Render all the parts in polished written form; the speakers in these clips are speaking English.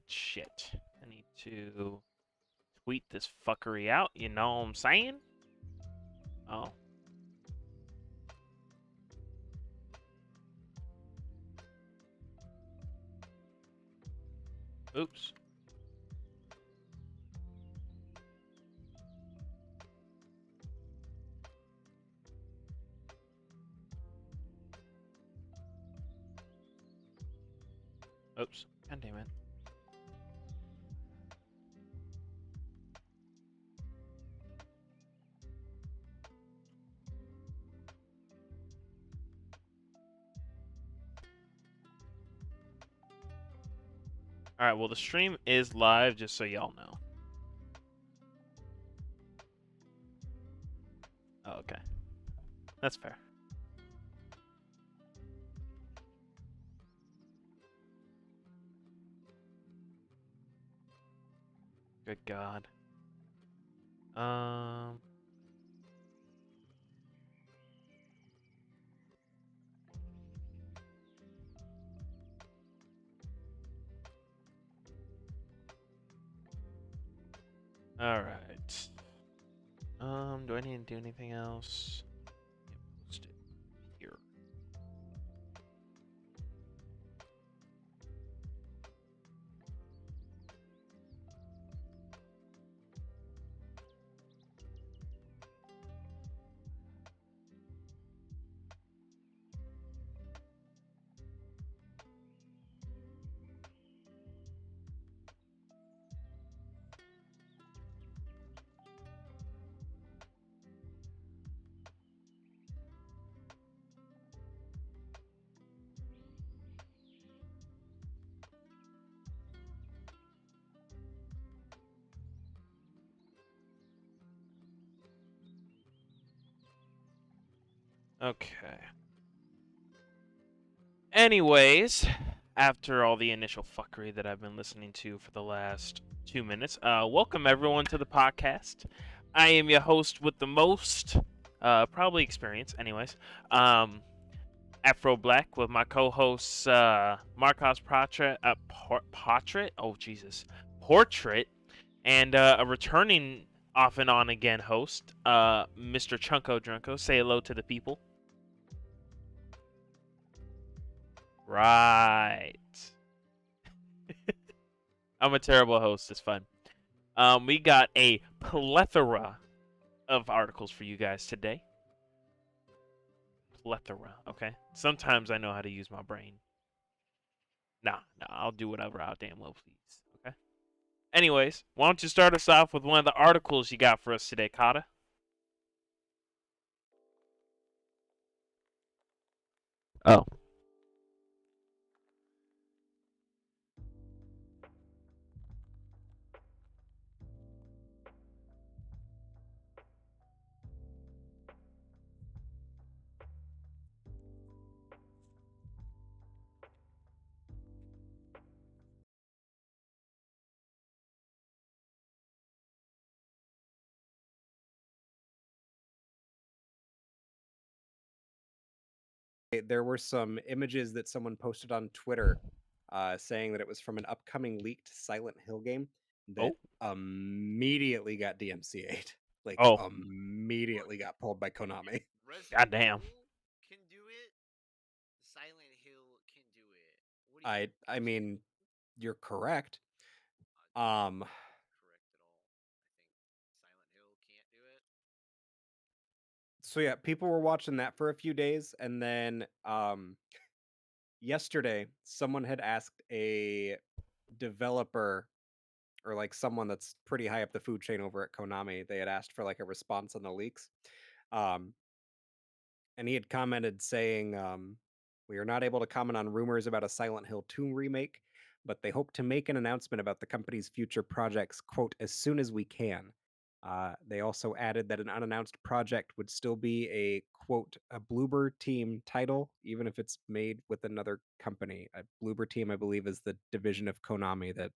Shit. I need to tweet this fuckery out, you know what I'm saying? Oh. Oops. Oops. God damn it. Alright, well, the stream is live, just so y'all know. Oh, okay. That's fair. Good God. Um. Alright. Do I need to do anything else? Yeah, post it here. Okay. Anyways, after all the initial fuckery that I've been listening to for the last 2 minutes, welcome everyone to the podcast. I am your host with the most, probably experience, anyways. Afro Black with my co-hosts Marcos Portrait. Oh Jesus, Portrait, and a returning off and on again host, Mr. Chunko Drunko. Say hello to the people. Right. I'm a terrible host. It's fun. We got a plethora of articles for you guys today. Plethora, okay? Sometimes I know how to use my brain. Nah, I'll do whatever I damn well please, okay? Anyways, why don't you start us off with one of the articles you got for us today, Kata? Oh. There were some images that someone posted on Twitter saying that it was from an upcoming leaked Silent Hill game that Oh. immediately got DMCA'd. Like, Oh. immediately got pulled by Konami. Resident Goddamn. Evil can do it. Silent Hill can do it. What do you I mean, you're correct. correct at all? I think Silent Hill can't do it. So yeah, people were watching that for a few days, and then yesterday someone had asked a developer or like someone that's pretty high up the food chain over at Konami. They had asked for like a response on the leaks. Um, and he had commented saying, "We are not able to comment on rumors about a Silent Hill 2 remake, but they hope to make an announcement about the company's future projects, quote, as soon as we can." They also added that an unannounced project would still be a, quote, a Bloober Team title, even if it's made with another company. A Bloober Team, I believe, is the division of Konami that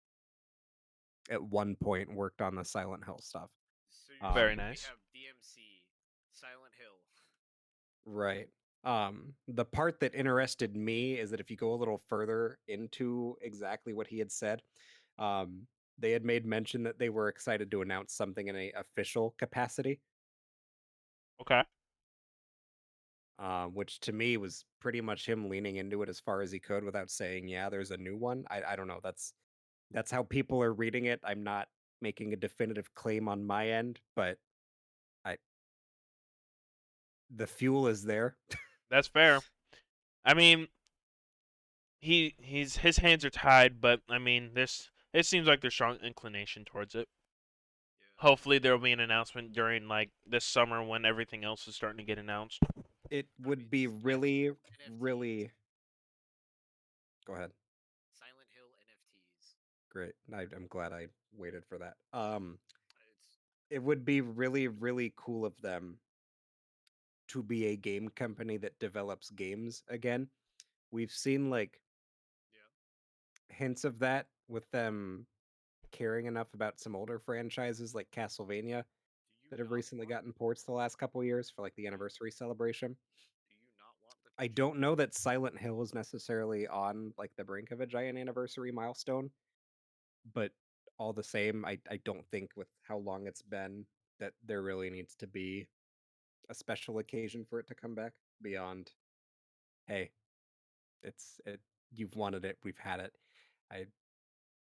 at one point worked on the Silent Hill stuff. So you're Very saying Um, we nice. have DMC, Silent Hill. Right. The part that interested me is that if you go a little further into exactly what he had said, Um, they had made mention that they were excited to announce something in a official capacity, Okay, which to me was pretty much him leaning into it as far as he could without saying, "Yeah, there's a new one." I don't know. That's how people are reading it. I'm not making a definitive claim on my end, but I the fuel is there. that's fair. I mean, he's his hands are tied, but I mean, this it seems like there's strong inclination towards it. Yeah. Hopefully, there will be an announcement during like this summer when everything else is starting to get announced. It I mean, would be Silent really, Hill NFTs. really. Go ahead. Silent Hill NFTs. Great. I'm glad I waited for that. It's It would be really, really cool of them to be a game company that develops games again. We've seen like yeah. hints of that with them caring enough about some older franchises like Castlevania Do you that have not recently want? gotten ports the last couple years for like the Do you anniversary celebration. do you not want the I pachinko? don't know that Silent Hill is necessarily on like the brink of a giant anniversary milestone, but all the same, I don't think with how long it's been that there really needs to be a special occasion for it to come back beyond, hey, it you've wanted it, we've had it. I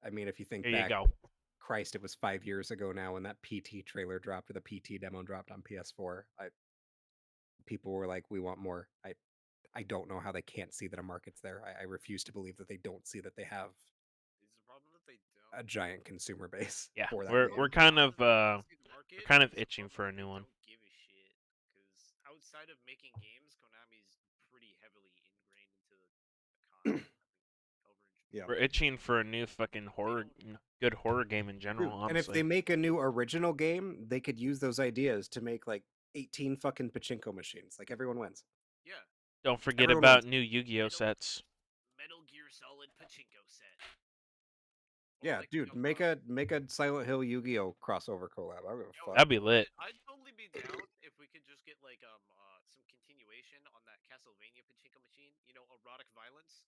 I mean, if you think Here you back, go. Christ, it was 5 years ago now when that PT trailer dropped or the PT demo dropped on PS4. People were like, we want more. I don't know how they can't see that a market's there. I refuse to believe that they don't see that they have Is the problem that they a don't? giant consumer base Yeah, for that we're game. we're Problem is kind not of that they don't see the we're market. kind of It's the itching problem for a that new they one. don't give a shit. Because outside of making games, Konami's pretty heavily ingrained into the economy. Over in Yeah. We're itching for a new fucking They horror, don't. good horror game in general. True. And if they Honestly, make a new original game, they could use those ideas to make like 18 fucking pachinko machines. Like everyone wins. Yeah. don't forget Everyone wins. about new Yu-Gi-Oh Metal sets. Metal Gear Solid pachinko set. Or Yeah, like dude, make a Silent Hill Yu-Gi-Oh crossover collab. I don't give a yo, fuck. That'd be lit. I'd totally be down if we could just get like some continuation on that Castlevania pachinko machine. You know, erotic violence.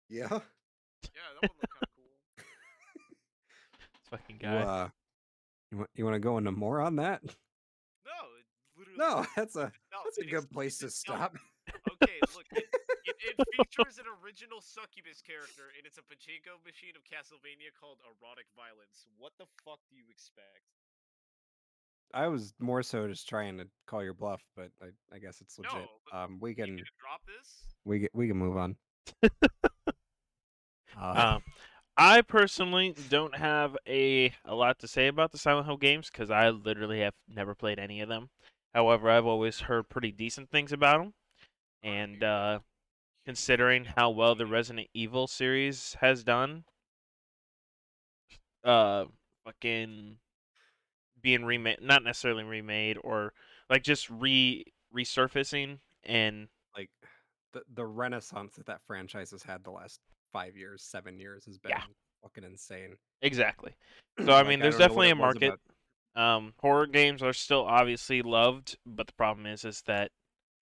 Yeah. Yeah, that one looked kind of cool. Fucking You guy. you want to go into more on that? No, it literally No, looks no. that's a good place to No. stop. Okay, look, it features an original succubus character, and it's a pachinko machine of Castlevania called Erotic Violence. What the fuck do you expect? I was more so just trying to call your bluff, but I guess it's legit. No, but We you need me can to drop this? we can move on. Uh, Um, I personally don't have a lot to say about the Silent Hill games because I literally have never played any of them. However, I've always heard pretty decent things about them, I and hear considering huge how well the things. Resident Evil series has done, uh, fucking being remade, not necessarily remade, or like just resurfacing, and like the renaissance that that franchise has had the last 5 years, 7 years has yeah, been fucking insane. exactly. So I mean, Like I there's don't know what definitely a it was market. about. Horror games are still obviously loved, but the problem is that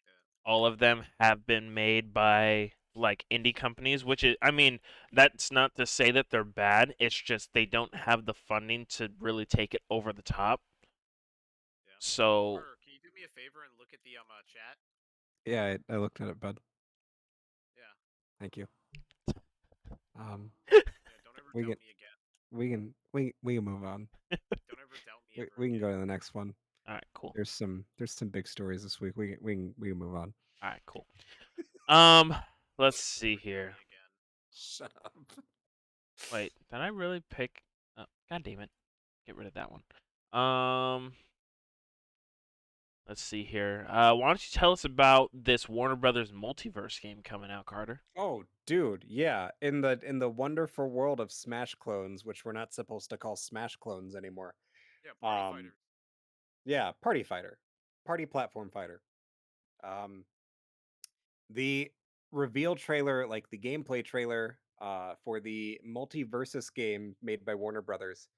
Yeah. all of them have been made by like indie companies, which is, I mean, that's not to say that they're bad. It's just they don't have the funding to really take it over the top. Yeah. So Carter, can you do me a favor and look at the chat? Yeah, I looked at it, bud. Yeah. Thank you. Um, Yeah, don't ever we doubt can me again. we can move on. Don't ever doubt me We, ever we can again. go to the next one. all right, cool. There's some big stories this week. We can move on. All right, cool. Um, let's see Never doubt here. me again. Shut up. Wait, did I really pick? God damn it! Get rid of that one. Um, let's see here. Why don't you tell us about this Warner Brothers multiverse game coming out, Carter? Oh, dude, yeah. In the wonderful world of Smash clones, which we're not supposed to call Smash clones anymore. Yeah, party Um, fighters. yeah, party fighter, party platform fighter. Um, the reveal trailer, like the gameplay trailer, for the multiversus game made by Warner Brothers,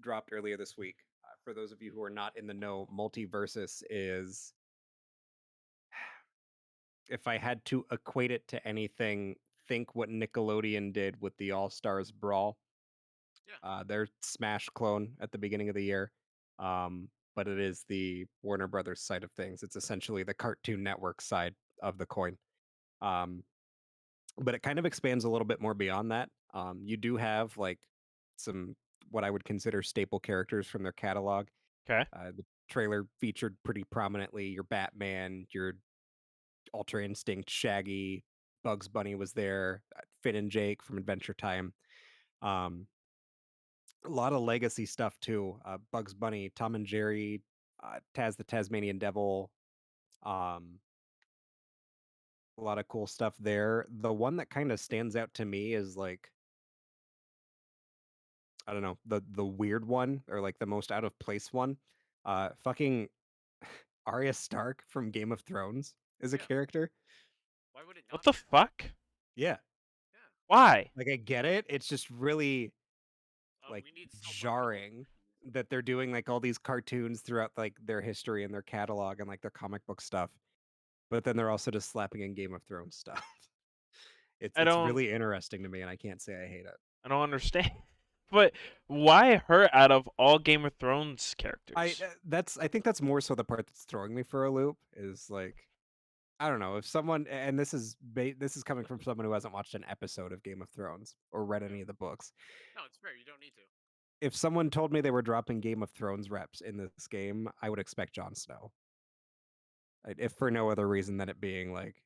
dropped earlier this week. For those of you who are not in the know, multiversus is, if I had to equate it to anything, think what Nickelodeon did with the All Stars Brawl. Yeah. Their Smash clone at the beginning of the year. But it is the Warner Brothers side of things. It's essentially the Cartoon Network side of the coin. Um, but it kind of expands a little bit more beyond that. You do have like some what I would consider staple characters from their catalog. Okay. The trailer featured pretty prominently your Batman, your Ultra Instinct, Shaggy, Bugs Bunny was there, Finn and Jake from Adventure Time. Um, a lot of legacy stuff too. Bugs Bunny, Tom and Jerry, Taz the Tasmanian Devil. Um, a lot of cool stuff there. The one that kind of stands out to me is like I don't know, the weird one or like the most out of place one. Fucking Arya Stark from Game of Thrones is a Yeah. character. Why would it What not the be? fuck? Yeah, Yeah. Why? like I get it. It's just really like We need self-marketing. jarring that they're doing like all these cartoons throughout like their history and their catalog and like their comic book stuff, but then they're also just slapping in Game of Thrones stuff. It's I it's don't really interesting to me, and I can't say I hate it. I don't understand. But why her out of all Game of Thrones characters? I think that's more so the part that's throwing me for a loop is like I don't know if someone and this is coming from someone who hasn't watched an episode of Game of Thrones or read Yeah. any of the books. No, it's fair. You don't need to. If someone told me they were dropping Game of Thrones reps in this game, I would expect Jon Snow. If for no other reason than it being like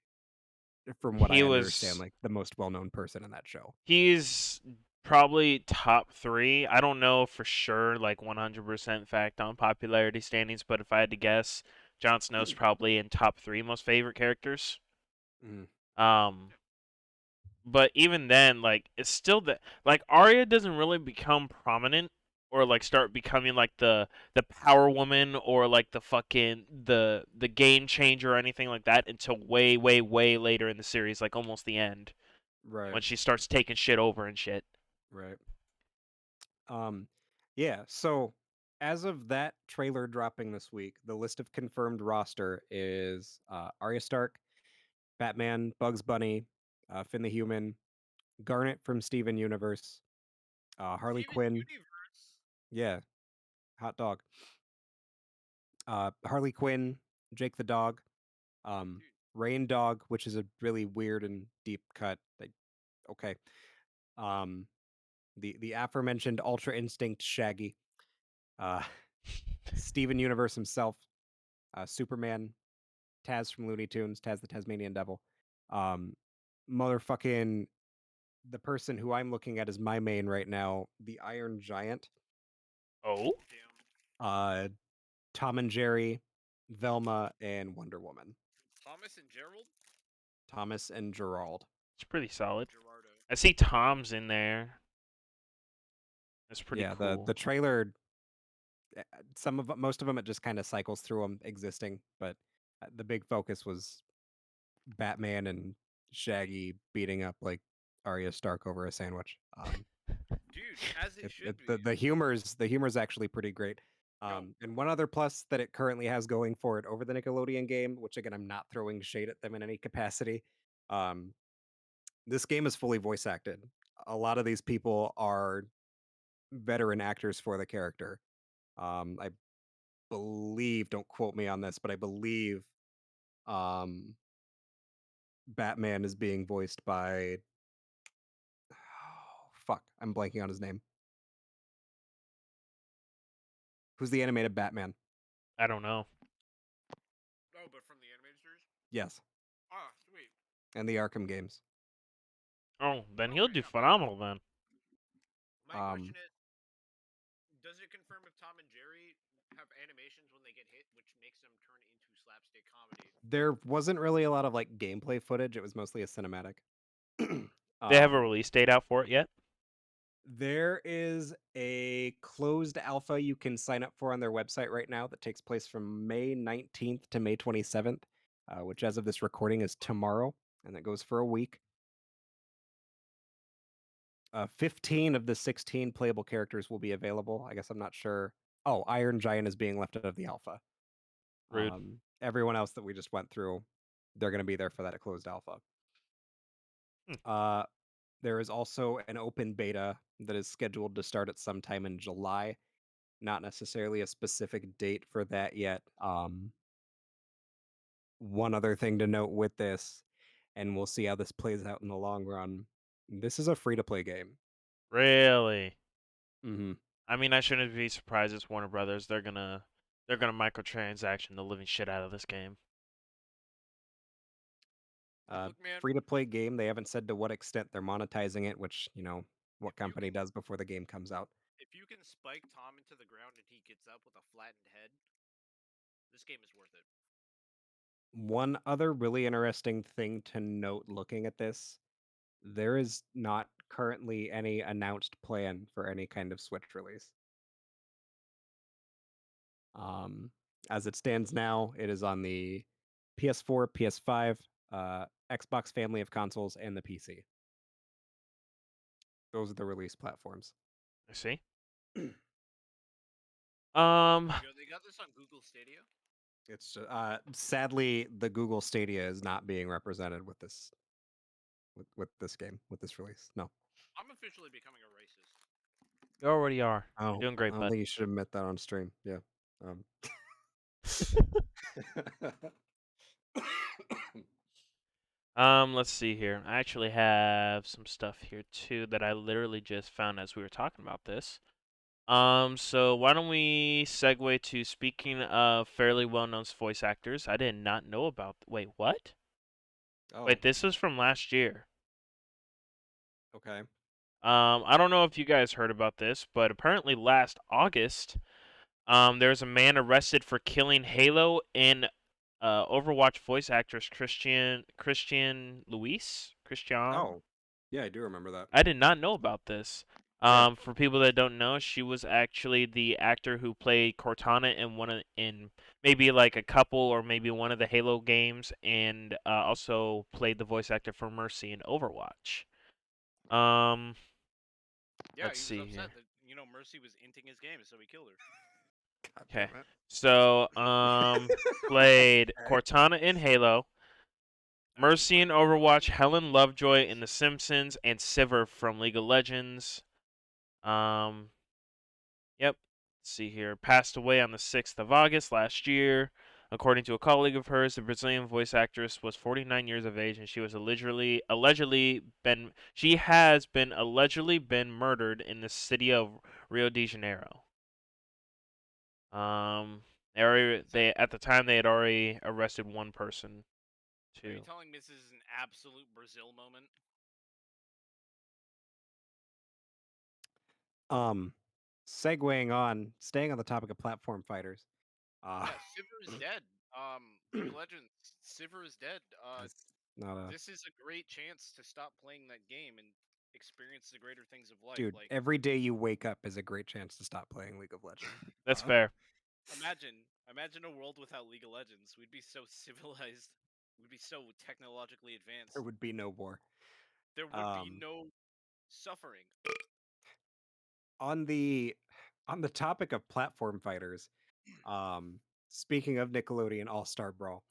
from what He I understand, was like the most well-known person in that show. he's probably top 3. I don't know for sure like 100% fact on popularity standings, but if I had to guess, Jon Snow's probably in top 3 most favorite characters. Mm, Um but even then, like it's still the like Arya doesn't really become prominent or like start becoming like the power woman or like the fucking the game changer or anything like that until way later in the series, like almost the end right, when she starts taking shit over and shit. right. Um, yeah. So as of that trailer dropping this week, the list of confirmed roster is Arya Stark, Batman, Bugs Bunny, Finn the Human, Garnet from Steven Universe, Harley Steven Quinn. Universe. Yeah, hot dog. Harley Quinn, Jake the dog, Dude. Rain Dog, which is a really weird and deep cut. Okay. Um, the aforementioned Ultra Instinct Shaggy, uh, Steven Universe himself, Superman, Taz from Looney Tunes, Taz the Tasmanian Devil, um, motherfucking the person who I'm looking at as my main right now, the Iron Giant, Oh, Damn. uh, Tom and Jerry, Velma, and Wonder Woman, Thomas and Gerald. Thomas and Gerald. it's pretty solid. Gerardo. I see Tom's in there. That's pretty Yeah, the cool. the trailer, some of most of them it just kind of cycles through them existing, but the big focus was Batman and Shaggy beating up like Arya Stark over a sandwich. Dude, as it should be. The humor's actually pretty great. Yo, And one other plus that it currently has going for it over the Nickelodeon game, which again I'm not throwing shade at them in any capacity. Um, this game is fully voice acted. A lot of these people are veteran actors for the character. I believe, don't quote me on this, but I believe um, Batman is being voiced by fuck, I'm blanking on his name. Who's the animated Batman? I don't know. oh, but from the animated series? Yes, Ah, sweet. and the Arkham games. Oh, then he'll Okay, do yeah. phenomenal then. My Um, question is, does it confirm if Tom and Jerry have animations when they get hit, which makes them turn into slapstick comedy? there wasn't really a lot of like gameplay footage. It was mostly a cinematic. They have a um, release date out for it yet? there is a closed alpha you can sign up for on their website right now that takes place from May 19th to May 27th, which as of this recording is tomorrow, and that goes for a week. 15 of the 16 playable characters will be available. I guess I'm not sure. Oh, Iron Giant is being left out of the alpha. Rude. Everyone else that we just went through, they're going to be there for that closed alpha. Hmm. Uh, there is also an open beta that is scheduled to start at some time in July. Not necessarily a specific date for that yet. One other thing to note with this, and we'll see how this plays out in the long run. This is a free to play game. Really? Hmm. I mean, I shouldn't be surprised. It's Warner Brothers. They're gonna microtransaction the living shit out of this game. Look, man, Free to play game. They haven't said to what extent they're monetizing it, which, if what you company can does before the game comes out. if you can spike Tom into the ground and he gets up with a flattened head, this game is worth it. One other really interesting thing to note looking at this, there is not currently any announced plan for any kind of Switch release. Um, as it stands now, it is on the PS4, PS5, Xbox family of consoles, and the PC. Those are the release platforms. I see. Um, Yo, they got this on Google Stadia. It's sadly the Google Stadia is not being represented with this game with this release. No, I'm officially becoming a racist. you already are. You're oh, doing I great, don't bud. think you should admit that on stream. Yeah. Um. Let's see here. I actually have some stuff here too that I literally just found as we were talking about this. So why don't we segue to speaking of fairly well-known voice actors? I did not know about. Wait, what? Oh, Wait, this was from last year. okay. I don't know if you guys heard about this, but apparently last August, there's a man arrested for killing Halo and Overwatch voice actress Christian Luis. Christian. Oh, yeah, I do remember that. I did not know about this. Yeah. For people that don't know, she was actually the actor who played Cortana in maybe like a couple or maybe one of the Halo games, and also played the voice actor for Mercy in Overwatch. Um, Yeah, let's he was see upset here. that Mercy was inting his game, so he killed her. God Okay, damn so it. played Okay. Cortana in Halo, Actually, Mercy in played Cortana Overwatch, in Helen Overwatch. Lovejoy in Nice. The Simpsons, and Sivir from League of Legends. Um, Yep. Let's see here. Passed away on the 6th of August last year. According to a colleague of hers, the Brazilian voice actress was 49 years of age and she was allegedly been murdered in the city of Rio de Janeiro. So, At the time they had already arrested one person are you too. telling me this is an absolute Brazil moment? Um, segueing on, staying on the topic of platform fighters. Uh, Yeah, Sivir is dead. League of Legends, Sivir is dead. it's not a This is a great chance to stop playing that game and experience the greater things of life. dude. Like, Every day you wake up is a great chance to stop playing League of Legends. That's fair. imagine a world without League of Legends. We'd be so civilized. We'd be so technologically There advanced. would be no war. There would be Um, no suffering. on the on the topic of platform fighters, speaking of Nickelodeon All Star Brawl,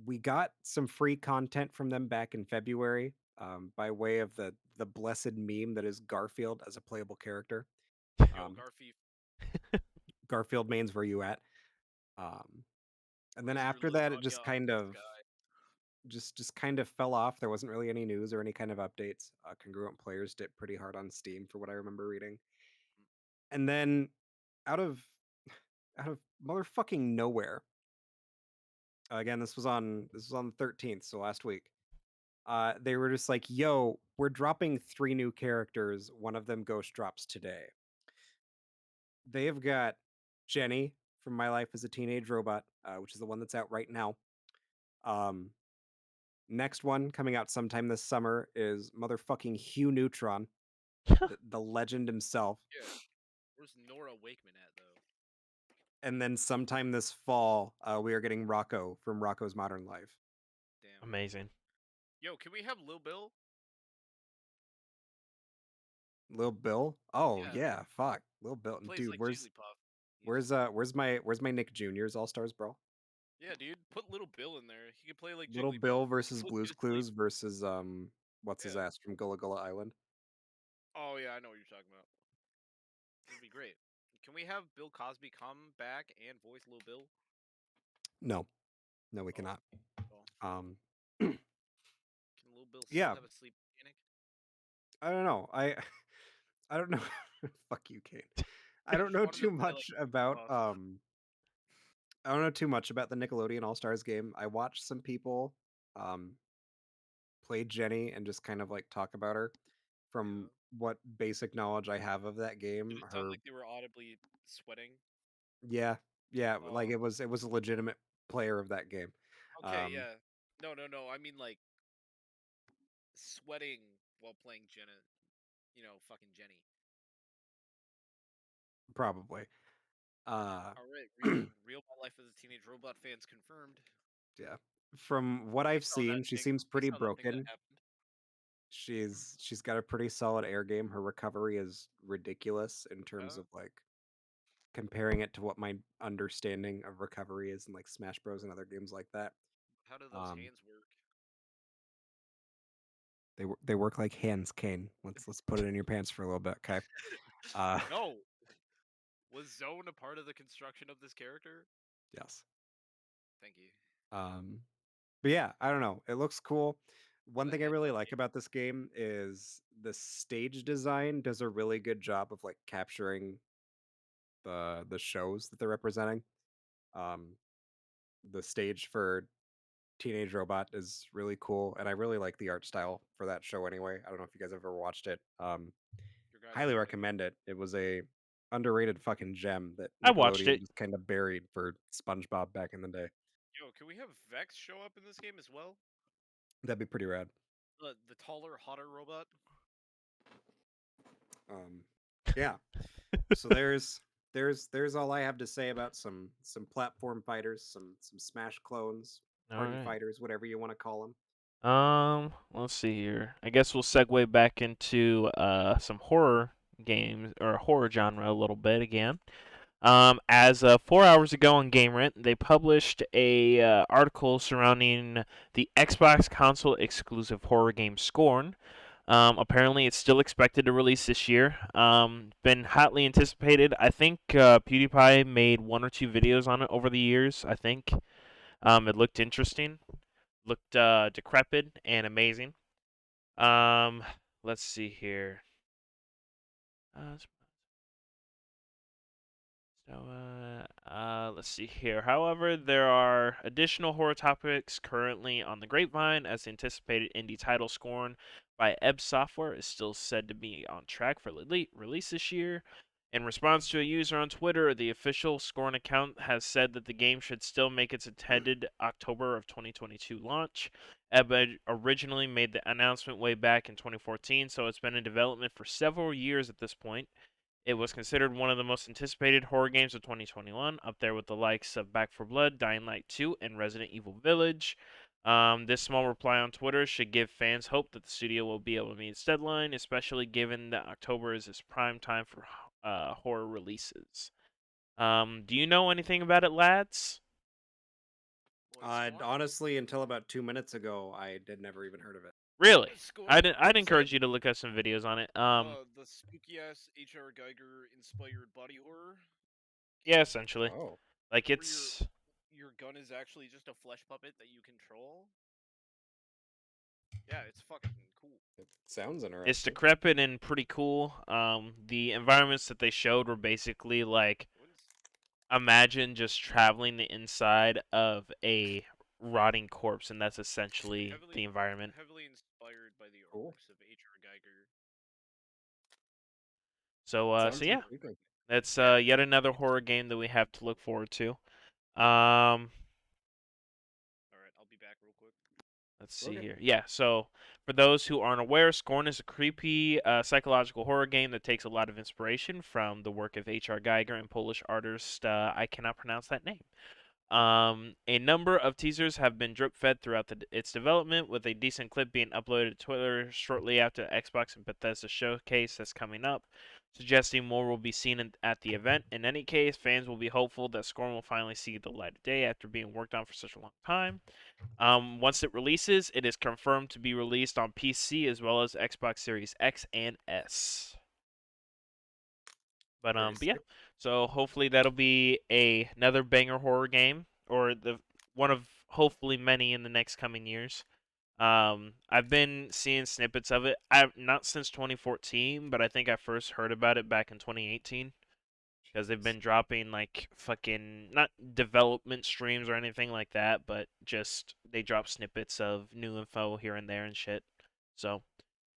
we got some free content from them back in February, by way of the blessed meme that is Garfield as a playable character. Yo, Um, Garfield, Garfield mains, where you at? Um, and then Mr. after that, it Lasagna just up in kind the of sky. just kind of fell off. There wasn't really any news or any kind of updates. Congruent players did pretty hard on Steam, for what I remember reading. And then out of out of motherfucking nowhere, again, this was on the 13th, so last week. They were just like, "Yo, we're dropping 3 new characters. One of them ghost drops today." They have got Jenny from My Life as a Teenage Robot, which is the one that's out right now. Um, Next one coming out sometime this summer is motherfucking Hugh Neutron, the legend himself. Yeah, where's Nora Wakeman at though? And then sometime this fall, we are getting Rocco from Rocco's Modern Life. Damn. Amazing. Yo, can we have Lil Bill? Lil Bill? Oh Yeah, yeah, fuck. Lil Bill. he plays Dude, like Jigglypuff. He's where's my Nick Jr.'s All Stars, bro? Yeah, dude. Put Little Bill in there. He could play like Little Jigglypuff. Bill versus Go Blue's to sleep. Clues versus what's his Yeah. ass from Gullah Gullah Island. Oh yeah, I know what you're talking about. It'd be great. Can we have Bill Cosby come back and voice Little Bill? No, no, we Oh, cannot. well, Um, can Little Bill still yeah, have a sleep mechanic? I don't know. I don't know. Fuck you, Kate. I I don't just know wanted to too play like much about Ubisoft. I don't know too much about the Nickelodeon All Stars game. I watched some people um play Jenny and just kind of like talk about her. From Yeah. what basic knowledge I have of that Did game, it sound her like they were audibly sweating? yeah, yeah, like Oh, it was a legitimate player of that game. okay, Um, yeah. No, no, no. I mean like sweating while playing Jenna. Fucking Jenny. Probably. Uh, All right, real my life as a teenage robot fans confirmed. yeah. From what I I've saw that seen, she thing. seems I pretty saw that thing that broken. happened. She's got a pretty solid air game. Her recovery is ridiculous in terms Yeah. of like comparing it to what my understanding of recovery is in like Smash Bros and other games like that. How do those Um, hands work? they work like hands, Kane. Let's put it in your pants for a little bit, okay? Uh, No. Was Zone a part of the construction of this character? yes. Thank you. Um, but yeah, I don't know. It looks cool. One The thing I head really like body. about this game is the stage design does a really good job of like capturing the shows that they're representing. Um, the stage for Teenage Robot is really cool, and I really like the art style for that show anyway. I don't know if you guys ever watched it. Your goddamn Highly right. recommend it. It was a underrated fucking gem that I watched Nickelodeon it. just kind of buried for SpongeBob back in the day. Yo, can we have Vex show up in this game as well? That'd be pretty rad. The taller, hotter robot. Um, yeah. So there's all I have to say about some platform fighters, some Smash clones, All party right. fighters, whatever you want to call them. Let's see here. I guess we'll segue back into some horror games or horror genre a little bit again. As 4 hours ago on Game Rant, they published a article surrounding the Xbox console exclusive horror game Scorn. Apparently, it's still expected to release this year. Been hotly anticipated. I think PewDiePie made one or two videos on it over the years. I think it looked interesting, looked decrepit and amazing. Um, let's see here. Let's see here. However, there are additional horror topics currently on the grapevine, as the anticipated indie title Scorn by Ebb Software is still said to be on track for release this year. In response to a user on Twitter, the official Scorn account has said that the game should still make its intended October of 2022 launch. Ebb originally made the announcement way back in 2014, so it's been in development for several years at this point. It was considered one of the most anticipated horror games of 2021, up there with the likes of Back 4 Blood, Dying Light 2, and Resident Evil Village. This small reply on Twitter should give fans hope that the studio will be able to meet its deadline, especially given that October is its prime time for horror releases. Do you know anything about it, lads? What, Scorn? Honestly, until about 2 minutes ago, I did never even heard of it. Really? Scorn? I'd Is that encourage you to look up some videos on it. the spooky ass H.R. Geiger inspired body horror Yeah, game essentially. Oh, Like where it's your gun is actually just a flesh puppet that you control? Yeah, it's fucking cool. it sounds It's interesting. decrepit and pretty cool. The environments that they showed were basically like Wouldn't imagine just traveling the inside of a rotting corpse, and that's essentially the heavily environment. heavily inspired by the Cool. artworks of H.R. Geiger. So Sounds yeah, intriguing. that's Yeah, yet another it's horror game that we have to look forward to. Um, all right. I'll be back real quick. let's see Okay. here. Yeah, so for those who aren't aware, Scorn is a creepy psychological horror game that takes a lot of inspiration from the work of H.R. Geiger and Polish artist I cannot pronounce that name. A number of teasers have been drip fed throughout its development, with a decent clip being uploaded to Twitter shortly after the Xbox and Bethesda showcase that's coming up, suggesting more will be seen at the event. In any case, fans will be hopeful that Scorn will finally see the light of day after being worked on for such a long time. Once it releases, it is confirmed to be released on PC as well as Xbox Series X and S. Very But yeah, sick. so hopefully that'll be another banger horror game, or the one of hopefully many in the next coming years. I've been seeing snippets of it. I've not since 2014, but I think I first heard about it back in 2018 because they've Jeez. been dropping like fucking not development streams or anything like that, but just they drop snippets of new info here and there and shit. So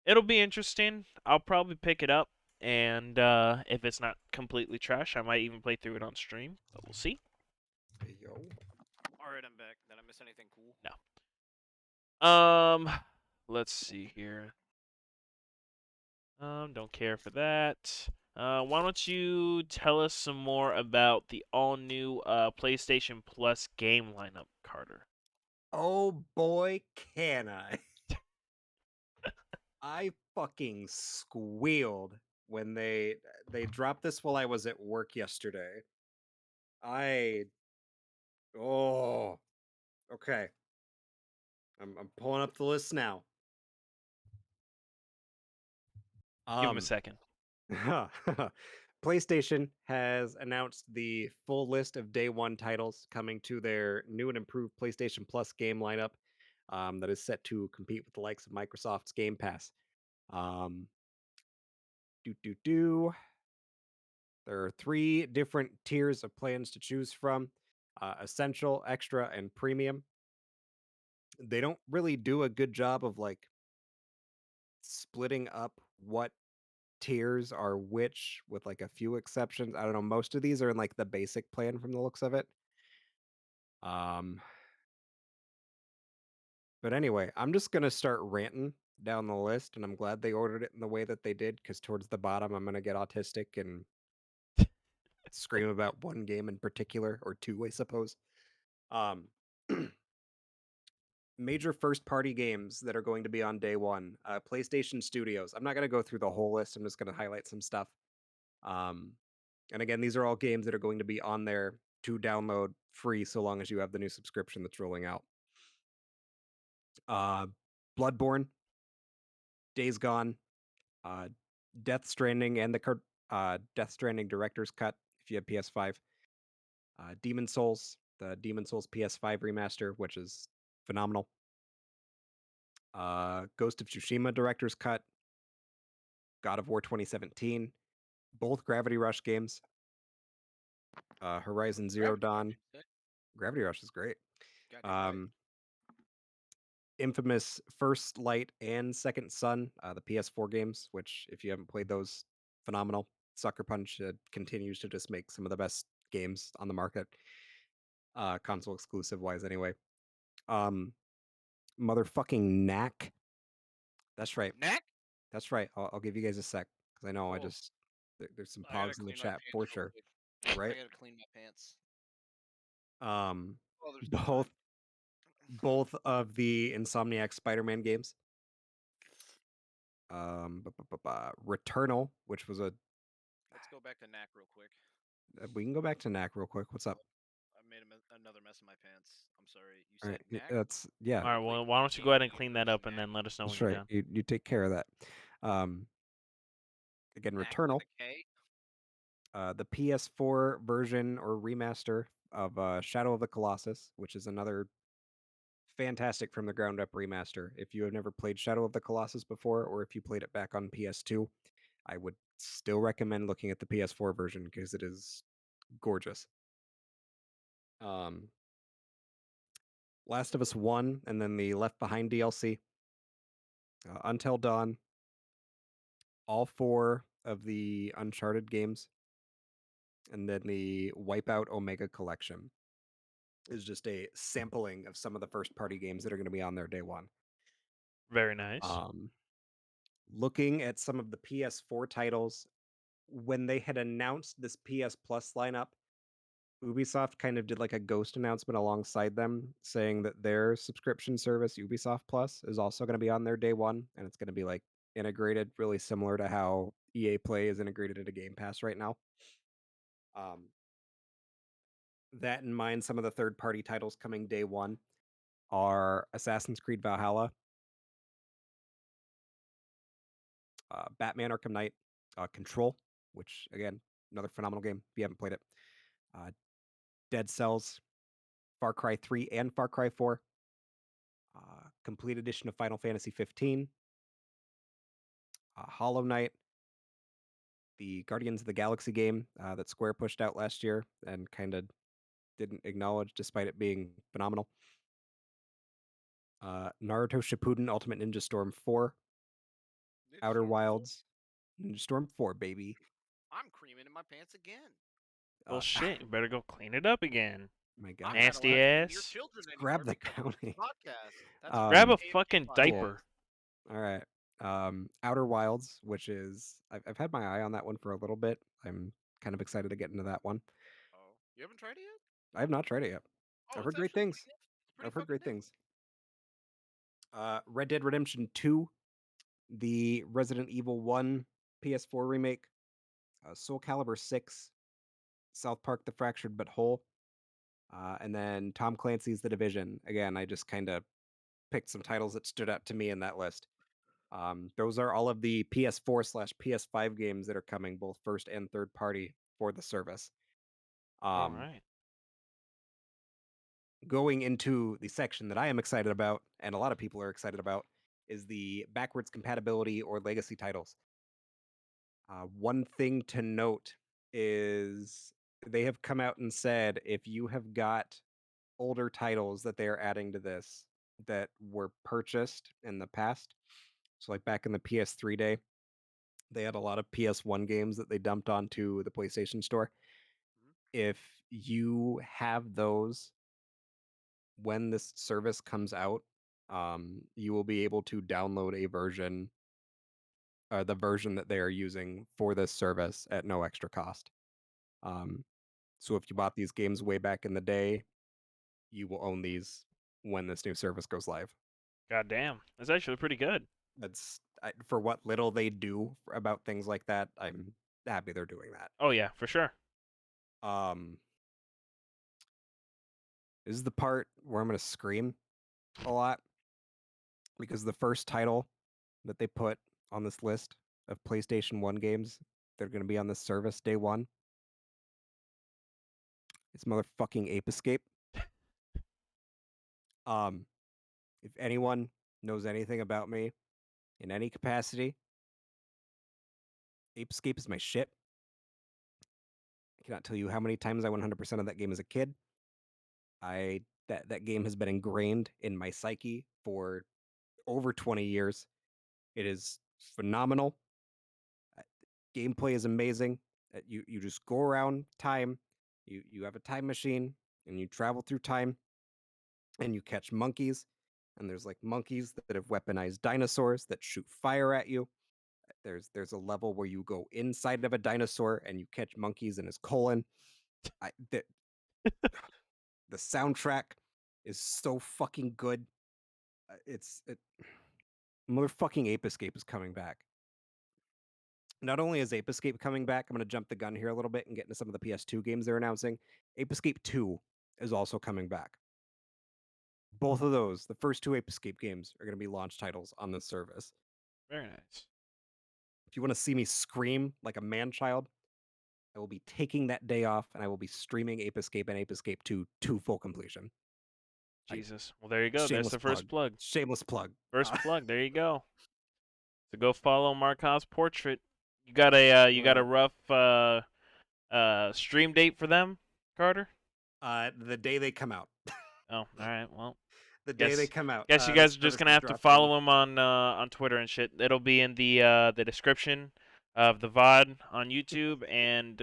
it'll be interesting. I'll probably pick it up, and if it's not completely trash, I might even play through it on stream. But we'll see. Hey, yo. All right, I'm back. Did I miss anything cool? No. Let's see here. Don't care for that. Why don't you tell us some more about the all-new PlayStation Plus game lineup, Carter? Oh boy, can I. I fucking squealed when they dropped this while I was at work yesterday. I oh okay. I'm pulling up the list now. Give him a Um second. PlayStation has announced the full list of day one titles coming to their new and improved PlayStation Plus game lineup that is set to compete with the likes of Microsoft's Game Pass. Um, do do do. There are three different tiers of plans to choose from: essential, extra, and premium. They don't really do a good job of like splitting up what tiers are which, with like a few exceptions. I don't know. Most of these are in like the basic plan from the looks of it. Um, but anyway, I'm just gonna start ranting down the list, and I'm glad they ordered it in the way that they did, because towards the bottom, I'm gonna get autistic and scream about one game in particular, or two, I suppose. Um, major first party games that are going to be on day one. PlayStation Studios. I'm not gonna go through the whole list. I'm just gonna highlight some stuff. Um, and again, these are all games that are going to be on there to download free, so long as you have the new subscription that's rolling out. Uh, Bloodborne, Days Gone, uh, Death Stranding, and the Death Stranding Director's Cut if you have PS5. Demon Souls, the Demon Souls PS5 remaster, which is phenomenal. Ghost of Tsushima Director's Cut, God of War 2017, both Gravity Rush games. Horizon Zero Gravity Dawn. Rush, Gravity Rush is great. goddamn right. Um, infamous First Light and Second Son, the PS4 games, which if you haven't played those, phenomenal. Sucker Punch continues to just make some of the best games on the market, console exclusive wise anyway. Um, motherfucking Knack. That's right. Knack? That's right. I'll give you guys a sec because I know Oh, there's some I gotta pogs in the clean my chat pants for real sure, quick. I right? gotta clean my pants. Um, Oh, there's no both time. both of the Insomniac Spider-Man games. Returnal, which was a Let's go back to Knack real quick. we can go back to Knack real quick. What's up? Oh, I made another mess in my pants. I'm sorry. You All said right, Knack? that's yeah, All right. Played Well, what why don't you go game ahead in and the clean that universe up, and Knack? then let us know when that's you're right. done. You take care of that. Um, again, Knack with Returnal, a K? the PS4 version or remaster of Shadow of the Colossus, which is another fantastic from the ground up remaster. If you have never played Shadow of the Colossus before, or if you played it back on PS2, I would still recommend looking at the PS4 version because it is gorgeous. Um, Last of Us 1, and then the Left Behind DLC, Until Dawn, all four of the Uncharted games, and then the Wipeout Omega Collection is just a sampling of some of the first party games that are going to be on there day one. Very nice. Um, Looking at some of the PS4 titles, when they had announced this PS Plus lineup, Ubisoft kind of did like a ghost announcement alongside them saying that their subscription service, Ubisoft Plus, is also going to be on their day one, and it's going to be like integrated really similar to how EA Play is integrated into Game Pass right now. Um, that in mind, some of the third-party titles coming day one are Assassin's Creed Valhalla, Batman Arkham Knight, Control, which again, another phenomenal game if you haven't played it, uh, Dead Cells, Far Cry 3 and Far Cry 4, complete edition of Final Fantasy 15, Hollow Knight, the Guardians of the Galaxy game that Square pushed out last year and kind of didn't acknowledge despite it being phenomenal. Naruto Shippuden Ultimate Ninja Storm 4, Outer Wilds, Ninja Storm 4, baby. I'm creaming in my pants again. Well, shit, you better go clean it up again. My I'm God. not Nasty allowed to be near ass. children Grab anymore the because of this bounty. podcast. That's Grab a AFK fucking podcast. diaper. All right. Outer Wilds, which is I've had my eye on that one for a little bit. I'm kind of excited to get into that one. Oh, you haven't tried it yet? I have not tried it yet. Oh, I've it's heard great actually things. pretty it's pretty I've heard fucking great different. things. Red Dead Redemption 2, the Resident Evil 1 PS4 remake, Soul Calibur 6, South Park: The Fractured But Whole, and then Tom Clancy's The Division. Again, I just kind of picked some titles that stood out to me in that list. Those are all of the PS4/PS5 games that are coming, both first and third party for the service. All right. Going into the section that I am excited about, and a lot of people are excited about, is the backwards compatibility or legacy titles. One thing to note is they have come out and said if you have got older titles that they are adding to this that were purchased in the past, so like back in the PS3 day, they had a lot of PS1 games that they dumped onto the PlayStation Store. Mhm. If you have those when this service comes out, you will be able to download a version, the version that they are using for this service at no extra cost. Um, so if you Wow. bought these games way back in the day, you will own these when this new service goes live. God damn. That's actually pretty good. That's for what little they do about things like that. I'm happy they're doing that. Oh yeah, for sure. Um, this is the part where I'm going to scream a lot because the first title that they put on this list of PlayStation 1 games that are going to be on this service day one is motherfucking Ape Escape. Um, if anyone knows anything about me in any capacity, Ape Escape is my shit. I cannot tell you how many times I 100% of that game as a kid. That game has been ingrained in my psyche for over 20 years. It is phenomenal. Uh, Gameplay is amazing. You just go around time. You have a time machine and you travel through time and you catch monkeys. And there's like monkeys that have weaponized dinosaurs that shoot fire at you. There's a level where you go inside of a dinosaur and you catch monkeys in his colon. The soundtrack is so fucking good. Motherfucking Ape Escape is coming back. Not only is Ape Escape coming back, I'm going to jump the gun here a little bit and get into some of the PS2 games they're announcing. Ape Escape 2 is also coming back. Both of those, the first two Ape Escape games, are going to be launch titles on this service. Very nice. If you want to see me scream like a man child, I will be taking that day off and I will be streaming Ape Escape and Ape Escape 2 to full completion. Jesus. Well, there you go. There's Shameless the first plug. Shameless plug. First plug. There you go. So go follow Markov's portrait. You got a rough stream date for them, Carter? The day they come out. Oh, all right. Well, The day they come out. guess you the guys are just service gonna is have to dropping. follow him on Twitter and shit. It'll be in the description of the VOD on YouTube, and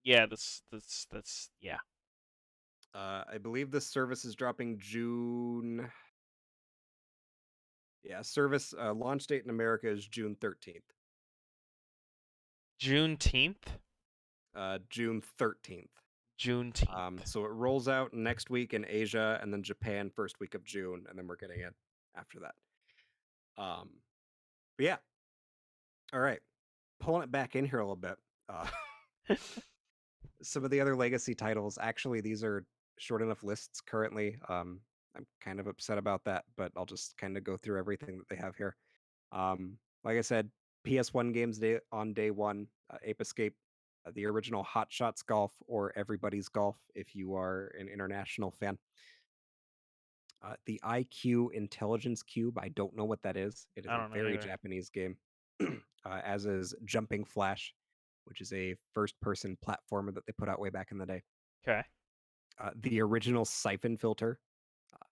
yeah, that's yeah. I believe this service is dropping June. Yeah, service launch date in America is June 13th. Juneteenth. June 13th. Juneteenth. So it rolls out next week in Asia, and then Japan first week of June, and then we're getting it after that. But yeah, all right, pulling it back in here a little bit. Some of the other legacy titles, actually, these are short enough lists currently. I'm kind of upset about that, but I'll just kind of go through everything that they have here. Like I said, PS1 games on day one, Ape Escape, the original Hot Shots Golf, or Everybody's Golf if you are an international fan. The IQ Intelligence Cube, I don't know what that is. It is I a don't know very either. Japanese game, as is Jumping Flash, which is a first-person platformer that they put out way back in the day. Okay. The original Siphon Filter, uh,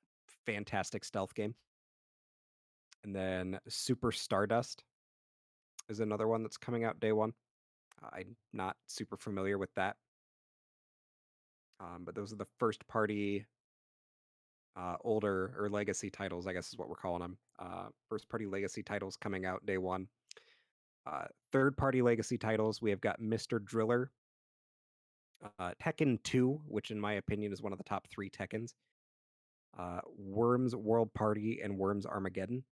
fantastic stealth game. And then Super Stardust is another one that's coming out day one. I'm not super familiar with that. But those are the first party older or legacy titles, I guess is what we're calling them. First party legacy titles coming out day one. Third party legacy titles, we have got Mr. Driller, Tekken 2, which in my opinion is one of the top 3 Tekkens, Worms World Party, and Worms Armageddon.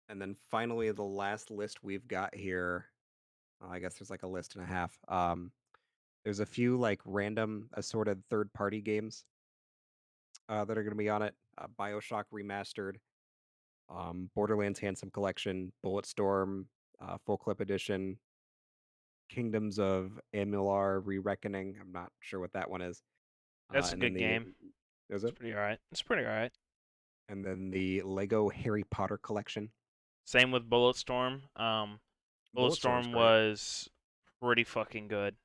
And then finally, the last list we've got here, I guess there's like a list and a half. There's a few like random assorted third party games that are going to be on it. BioShock Remastered, Borderlands Handsome Collection, Bulletstorm, Full Clip Edition, Kingdoms of Amular Re-Reckoning. I'm not sure what that one is. That's a And then good game. is It's it? pretty alright. It's pretty alright. And then the Lego Harry Potter collection. Same with Bulletstorm. Bulletstorm's Bulletstorm great. was pretty fucking good.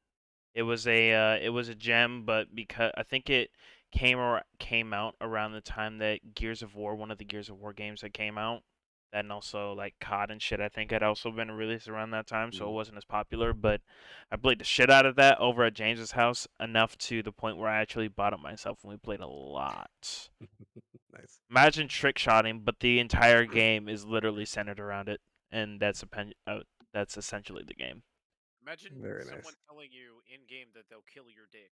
It was a gem, but because I think it came out around the time that Gears of War, one of the Gears of War games that came out, and also like COD and shit, I think had also been released around that time, so it Mm. wasn't as popular. But I played the shit out of that over at James's house enough to the point where I actually bought it myself, and we played a lot. Nice. Imagine trick shotting, but the entire game is literally centered around it, and that's essentially the game. Imagine Very someone nice. telling you in game that they'll kill your dick.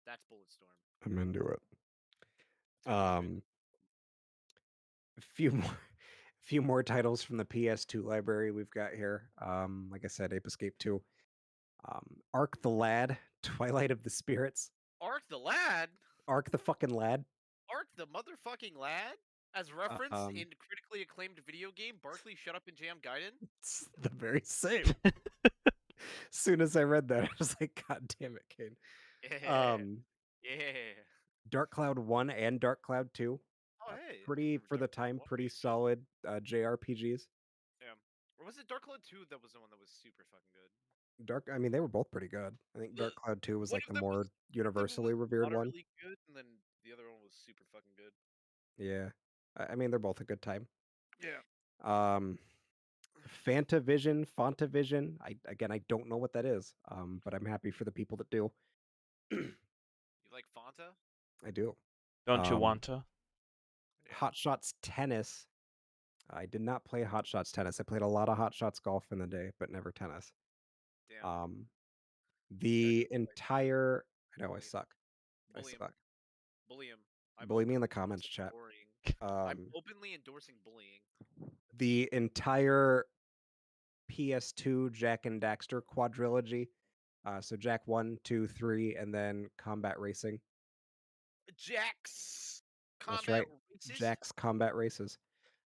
That's Bulletstorm. I'm into it. It's gonna be great. A few more few more titles from the PS2 library we've got here. Like I said, Ape Escape 2. Ark the Lad, Twilight of the Spirits. Ark the Lad? Ark the fucking Lad. Ark the motherfucking Lad? As referenced Um, in critically acclaimed video game Barkley Shut Up and Jam Gaiden? it's the very same. As soon as I read that, I was like, God damn it, Kane. Yeah. Um, Yeah. Dark Cloud 1 and Dark Cloud 2. Oh, hey. I Pretty, remember for the Dark Cloud time, 1 pretty being good. solid JRPGs. Yeah. Or was it Dark Cloud 2 that was the one that was super fucking good? I mean, they were both pretty good. I think The Dark Cloud 2 was one like the of them more universally was revered one. moderately good, and then the other one was super fucking good. Yeah. I mean, they're both a good time. Yeah. Um, Fantavision, Fontavision. I don't know what that is. But I'm happy for the people that do. You like Fanta? I do. Don't you Um, want to? Yeah. Hot Shots Tennis. I did not play Hot Shots Tennis. I played a lot of Hot Shots golf in the day, but never tennis. Damn. Um, Guy the doesn't like entire. I know I bully him. suck. I Bully him. suck. Bully him. I'm Bully me in openly the comments, endorsing chat. bullying. I'm Um, openly endorsing bullying. the entire PS2 Jack and Daxter quadrilogy. So Jack 1, 2, 3, and then Combat Racing. Jax That's Combat right. Racist? Jack's Combat Races.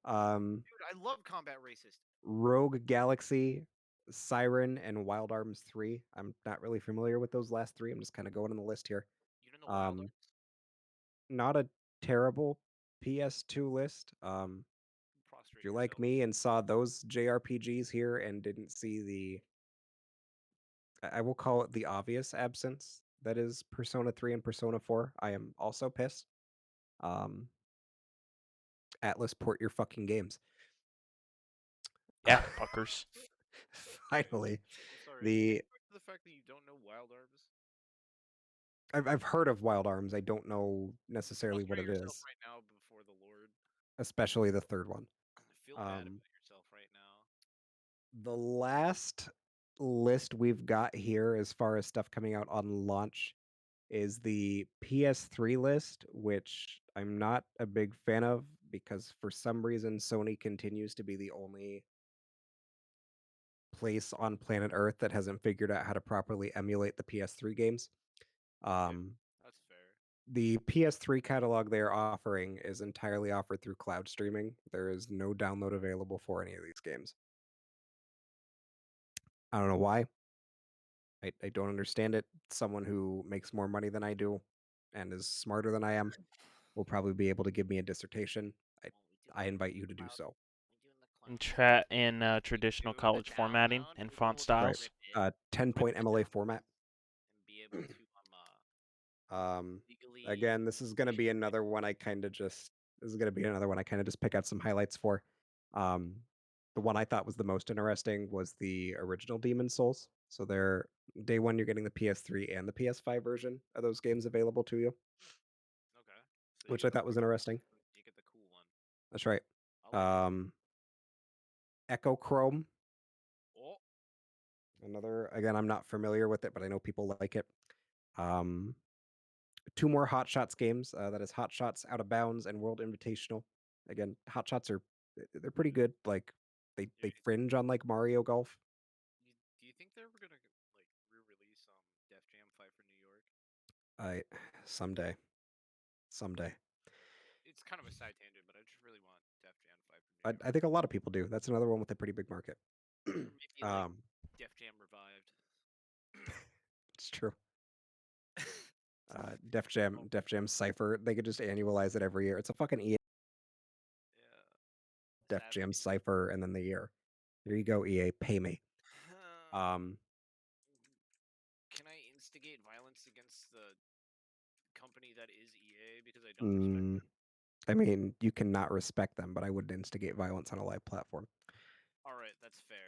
Um, Dude, I love Combat Racist. Rogue Galaxy, Siren, and Wild Arms 3. I'm not really familiar with those last three. I'm just kind of going on the list here. You don't know Wild Um, Arms? Not a terrible PS2 list. If Prostrate you're like yourself. me and saw those JRPGs here and didn't see the, I will call it the obvious absence that is Persona 3 and Persona 4, I am also pissed. Um, Atlas, port your fucking games. Yeah, fuckers. Finally, I'm sorry. Can we the go back to the fact that you don't know Wild Arms? I've heard of Wild Arms. I don't know necessarily what Prostrate it yourself is, right now before the Lord. especially the third one. Feel bad Um, about yourself right now. the last list we've got here as far as stuff coming out on launch is the PS3 list, which I'm not a big fan of because for some reason Sony continues to be the only place on planet Earth that hasn't figured out how to properly emulate the PS3 games. That's fair. The PS3 catalog they are offering is entirely offered through cloud streaming. There is no download available for any of these games. I don't know why. I don't understand it. Someone who makes more money than I do and is smarter than I am will probably be able to give me a dissertation. I invite you to do so. In traditional college formatting and font styles. Right. 10-point MLA format. And be able to legally Again, this is gonna be another one I kind of just pick out some highlights for. The one I thought was the most interesting was the original Demon Souls. So they're day one, you're getting the PS3 and the PS5 version of those games available to you, Okay. So which I thought was interesting. You get the cool one. That's right. I like Echo Chrome. Oh, Another, again, I'm not familiar with it, but I know people like it. Two more Hot Shots games. That is Hot Shots Out of Bounds and World Invitational. Again, Hot Shots they're pretty good. Like they fringe on like Mario Golf. do you think they're ever gonna like re-release Def Jam Fight for New York? Someday. It's kind of a side tangent, but I just really want Def Jam Fight for New York. I think a lot of people do. That's another one with a pretty big market. Or maybe like Def Jam Revived. It's true. Def Jam Cypher. They could just annualize it every year. It's a fucking EA. Yeah. Def Jam Cypher and then the year. Here you go, EA. Pay me. Can I instigate violence against the company that is EA because I don't respect them? I mean, you cannot respect them, but I wouldn't instigate violence on a live platform. All right, that's fair.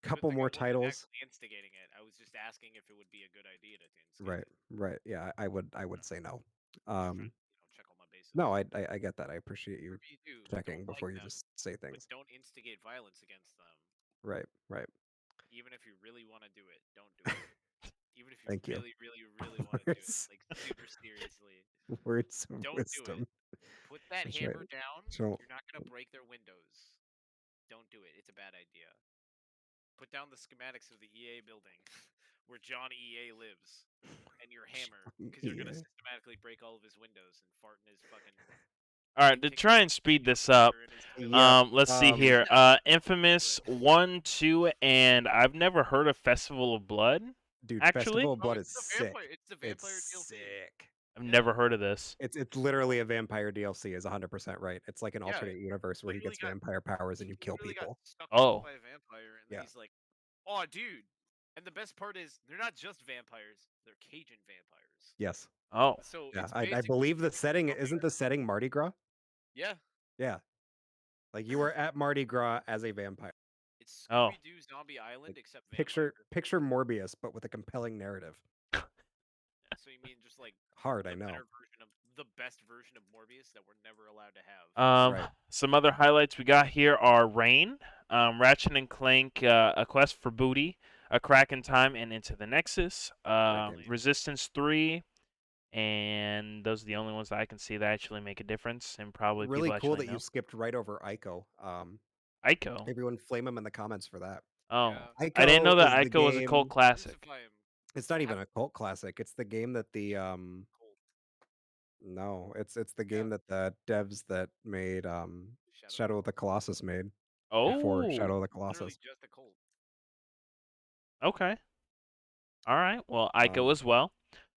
Couple more titles. Instigating it. I was just asking if it would be a good idea to instigate. Right. Yeah, I would say no. Check all my bases. No, I get that. I appreciate you do, checking before you just say things. But don't instigate violence against them. Right. Even if you really want to do it, don't do it. Even if you Thank really, really, really want to do it, like super seriously. Words of don't wisdom. do it. Put that That's hammer right. down. So, You're not gonna break their windows. Don't do it. It's a bad idea. Put down the schematics of the EA building where John EA lives, and your hammer, because you're gonna systematically break all of his windows and fart in his fucking. All right, to try and speed this up, let's see here. Infamous 1, 2, and I've never heard of Festival of Blood. Dude, actually, Festival of Blood is sick. It's the vampire DLC. Sick. I've never heard of this. It's literally a vampire DLC. Is 100% right. It's like an alternate universe where he gets vampire powers and you kill people. Got sucked off by a vampire, and then he's like, "Oh, dude." And the best part is they're not just vampires; they're Cajun vampires. Yes. Oh. So yeah, I believe the setting isn't the setting Mardi Gras. Yeah. Yeah. Like you were at Mardi Gras as a vampire. It's Scooby-Doo Zombie Island, except vampire. Picture Morbius, but with a compelling narrative. So you mean just like hard? I know. The best version of Morbius that we're never allowed to have. Some other highlights we got here are Rain, Ratchet and Clank, A Quest for Booty, A Crack in Time, and Into the Nexus, Resistance 3, and those are the only ones that I can see that actually make a difference and probably really cool that you skipped right over Ico. Ico. Everyone flame him in the comments for that. Oh, Ico I didn't know that Ico was a cult classic. It's not even a cult classic. It's the game that the No, it's the game that the devs that made Shadow of the Colossus made. Before Shadow of the Colossus. Just a cult. Okay. All right. Well, Ico as well.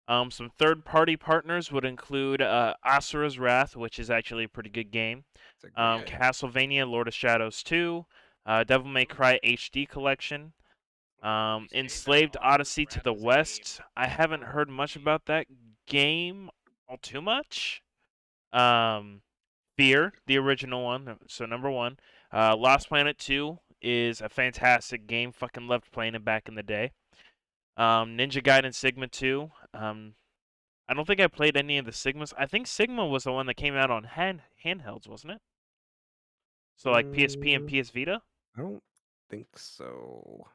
Some third-party partners would include Asura's Wrath, which is actually a pretty good game. Castlevania Lord of Shadows 2, Devil May Cry HD Collection, Enslaved Odyssey to the West. I haven't heard much about that game all too much. Fear, the original one, so number 1. Lost Planet 2 is a fantastic game. Fucking loved playing it back in the day. Ninja Gaiden Sigma 2. I don't think I played any of the Sigmas. I think Sigma was the one that came out on handhelds, wasn't it? So like PSP and PS Vita? I don't think so.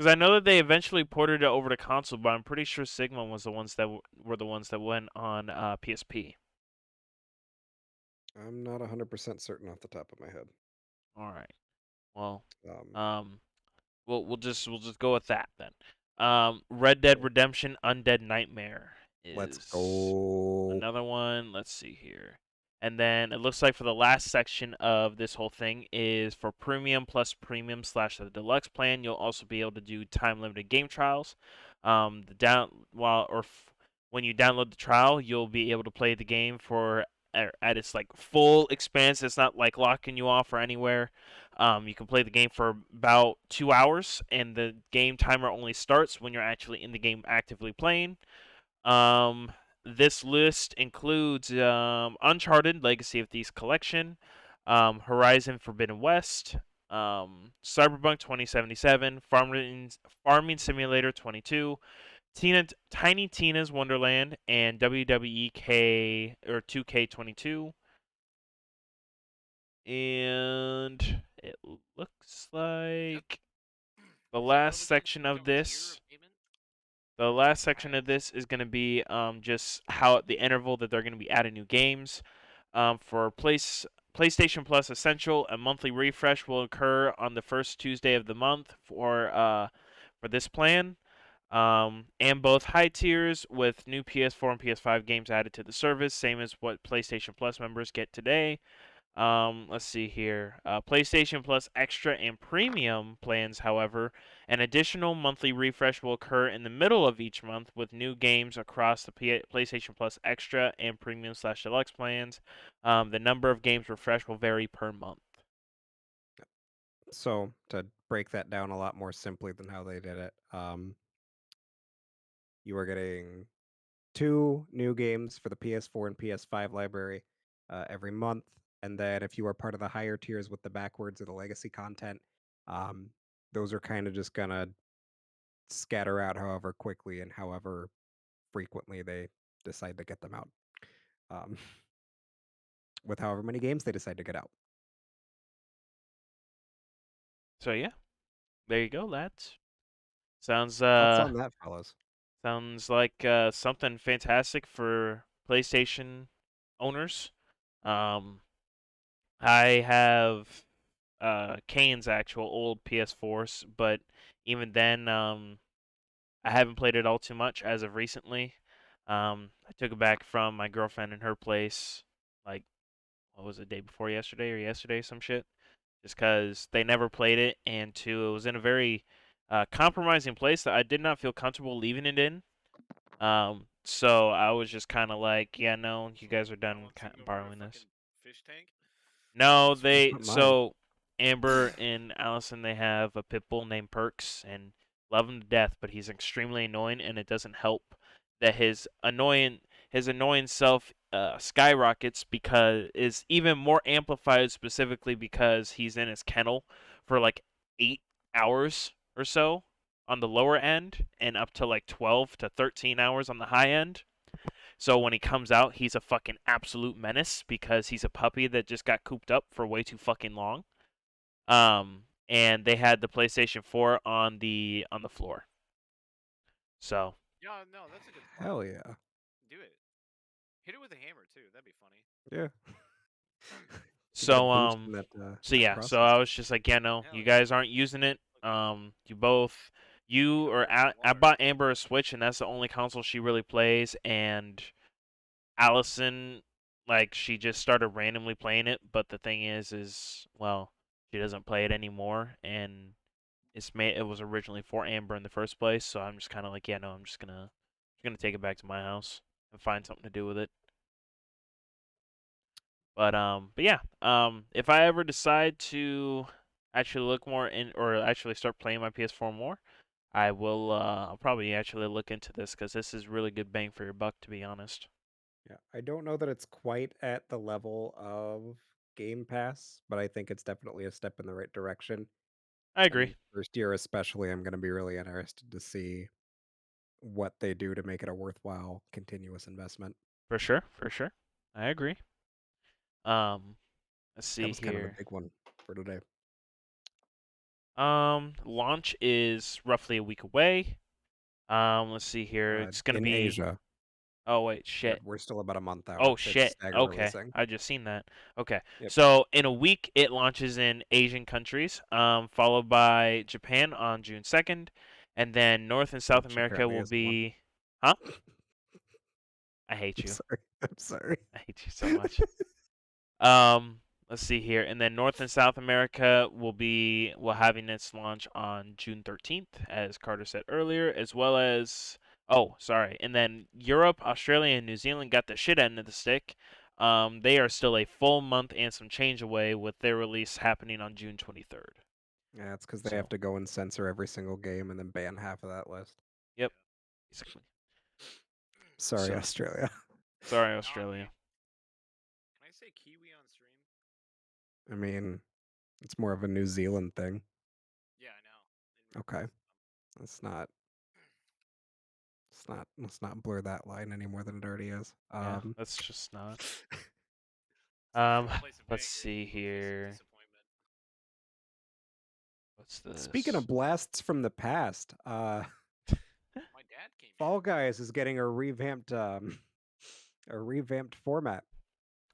Because I know that they eventually ported it over to console, but I'm pretty sure Sigma was the ones that were the ones that went on PSP. I'm not 100% certain off the top of my head. All right. Well, Um, um, we'll just go with that then. Red Dead Redemption Undead Nightmare let's is go. another one. Let's see here. And then it looks like for the last section of this whole thing is for premium plus premium slash the deluxe plan. You'll also be able to do time limited game trials. The down while or when you download the trial, you'll be able to play the game for at its like full expanse. It's not like locking you off or anywhere. You can play the game for about 2 hours, and the game timer only starts when you're actually in the game actively playing. Um, this list includes Uncharted Legacy of Thieves Collection, Horizon Forbidden West, Cyberpunk 2077, Farming Simulator 22, Tiny Tina's Wonderland, and WWEK or 2K22. And it looks like the Is that last one of the games section that of come tier of this payment? The last section of this is going to be just how the interval that they're going to be adding new games. For PlayStation Plus Essential, a monthly refresh will occur on the first Tuesday of the month for this plan. And both high tiers with new PS4 and PS5 games added to the service, same as what PlayStation Plus members get today. Let's see here. PlayStation Plus Extra and Premium plans, however, an additional monthly refresh will occur in the middle of each month with new games across the PlayStation Plus Extra and Premium slash Deluxe plans. The number of games refreshed will vary per month. So to break that down a lot more simply than how they did it, you are getting 2 new games for the PS4 and PS5 library every month, and then if you are part of the higher tiers with the backwards or the legacy content, um, those are kind of just gonna scatter out however quickly and however frequently they decide to get them out, um, with however many games they decide to get out. So yeah, there you go, lads. Sounds Thoughts on that, fellas? sounds like something fantastic for PlayStation owners. Um, I have Kane's actual old PS4s, but even then, I haven't played it all too much as of recently. I took it back from my girlfriend in her place, like what was it, day before yesterday or yesterday, some shit. Just because they never played it, and two, it was in a very compromising place that I did not feel comfortable leaving it in. So I was just kind of like, yeah, no, you guys are done Balancing it over a borrowing this. fucking fish tank? No, That's where I they put mine. so Amber and Allison they have a pit bull named Perks and love him to death, but he's extremely annoying and it doesn't help that his annoying self skyrockets because is even more amplified specifically because he's in his kennel for like 8 hours or so on the lower end and up to like 12 to 13 hours on the high end. So when he comes out, he's a fucking absolute menace because he's a puppy that just got cooped up for way too fucking long. And they had the PlayStation 4 on the floor. So Yeah, no, that's a good spot. Hell yeah. Do it. Hit it with a hammer too. That'd be funny. Yeah. Get a so boost um in that so that yeah, so I processor. was just like, yeah, no, Hell you yeah. guys aren't using it. You both You you cook or it in hot I water. bought Amber a Switch and that's the only console she really plays and Allison, like, she just started randomly playing it, but the thing is, well, she doesn't play it anymore, and it was originally for Amber in the first place, so I'm just kind of like, yeah, no, I'm just gonna take it back to my house and find something to do with it. But yeah, if I ever decide to actually look more in or actually start playing my PS4 more, I will. I'll probably actually look into this because this is really good bang for your buck, to be honest. Yeah, I don't know that it's quite at the level of Game Pass, but I think it's definitely a step in the right direction. I And agree. first year especially, I'm going to be really interested to see what they do to make it a worthwhile continuous investment. For sure, for sure. I agree. Um, let's That see was kind of the here. big one for today. Launch is roughly a week away. Let's see here. It's gonna In be. Asia. Oh wait, shit. We're still about a month out. Oh It's shit. stagger Okay, releasing. I just seen that. Okay, Yep. so in a week it launches in Asian countries, followed by Japan on June 2nd, and then North and South Which America apparently will isn't one. be. Huh? I hate I'm you. sorry. I'm sorry. I hate you so much. Um, let's see here, and then North and South America will having its launch on June 13th, as Carter said earlier, as well as sorry, and then Europe, Australia, and New Zealand got the shit end of the stick. They are still a full month and some change away, with their release happening on June 23rd. Yeah, it's because they have So, to go and censor every single game and then ban half of that list. yep, basically. Sorry, So, Australia. sorry, Nah, Australia. Can I say Kiwi on stream? I mean, it's more of a New Zealand thing. Yeah, I know. Okay. Let's not let's not blur that line any more than it already is. Yeah, that's just not. It's the free to play Let's Savannah see game movie, some here. disappointment. What's Speaking this? of blasts from the past, My dad came Fall in. Guys is getting a revamped format.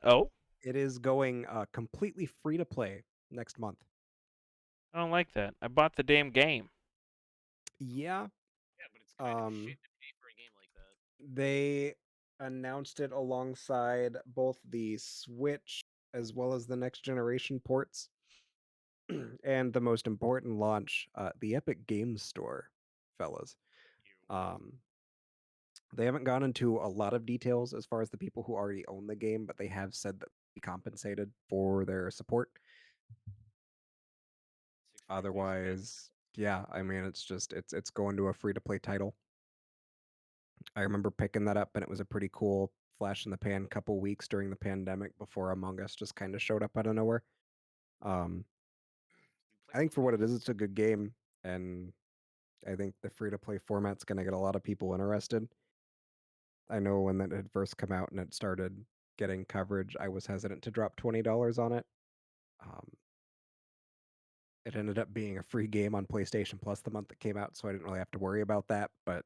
Oh, It is going completely free to play next month. I don't like that. I bought the damn game. Yeah, Yeah, but it's kind of um, shit to pay for a game like that. they announced it alongside both the Switch as well as the next generation ports. And the most important launch, the Epic Games Store, fellas. You. Um, they haven't gone into a lot of details as far as the people who already own the game, but they have said that they'll be compensated for their support. 6 free plays a day. Otherwise, yeah, I mean, it's going to a free to play title. I remember picking that up, and it was a pretty cool flash in the pan couple weeks during the pandemic before Among Us just kind of showed up out of nowhere. Um, You play I think for what it is, Colossus? it's a good game, and I think the free to play format's going to get a lot of people interested. I know when that had first come out and it started getting coverage, I was hesitant to drop $20 on it. Um, it ended up being a free game on PlayStation Plus the month it came out, so I didn't really have to worry about that. But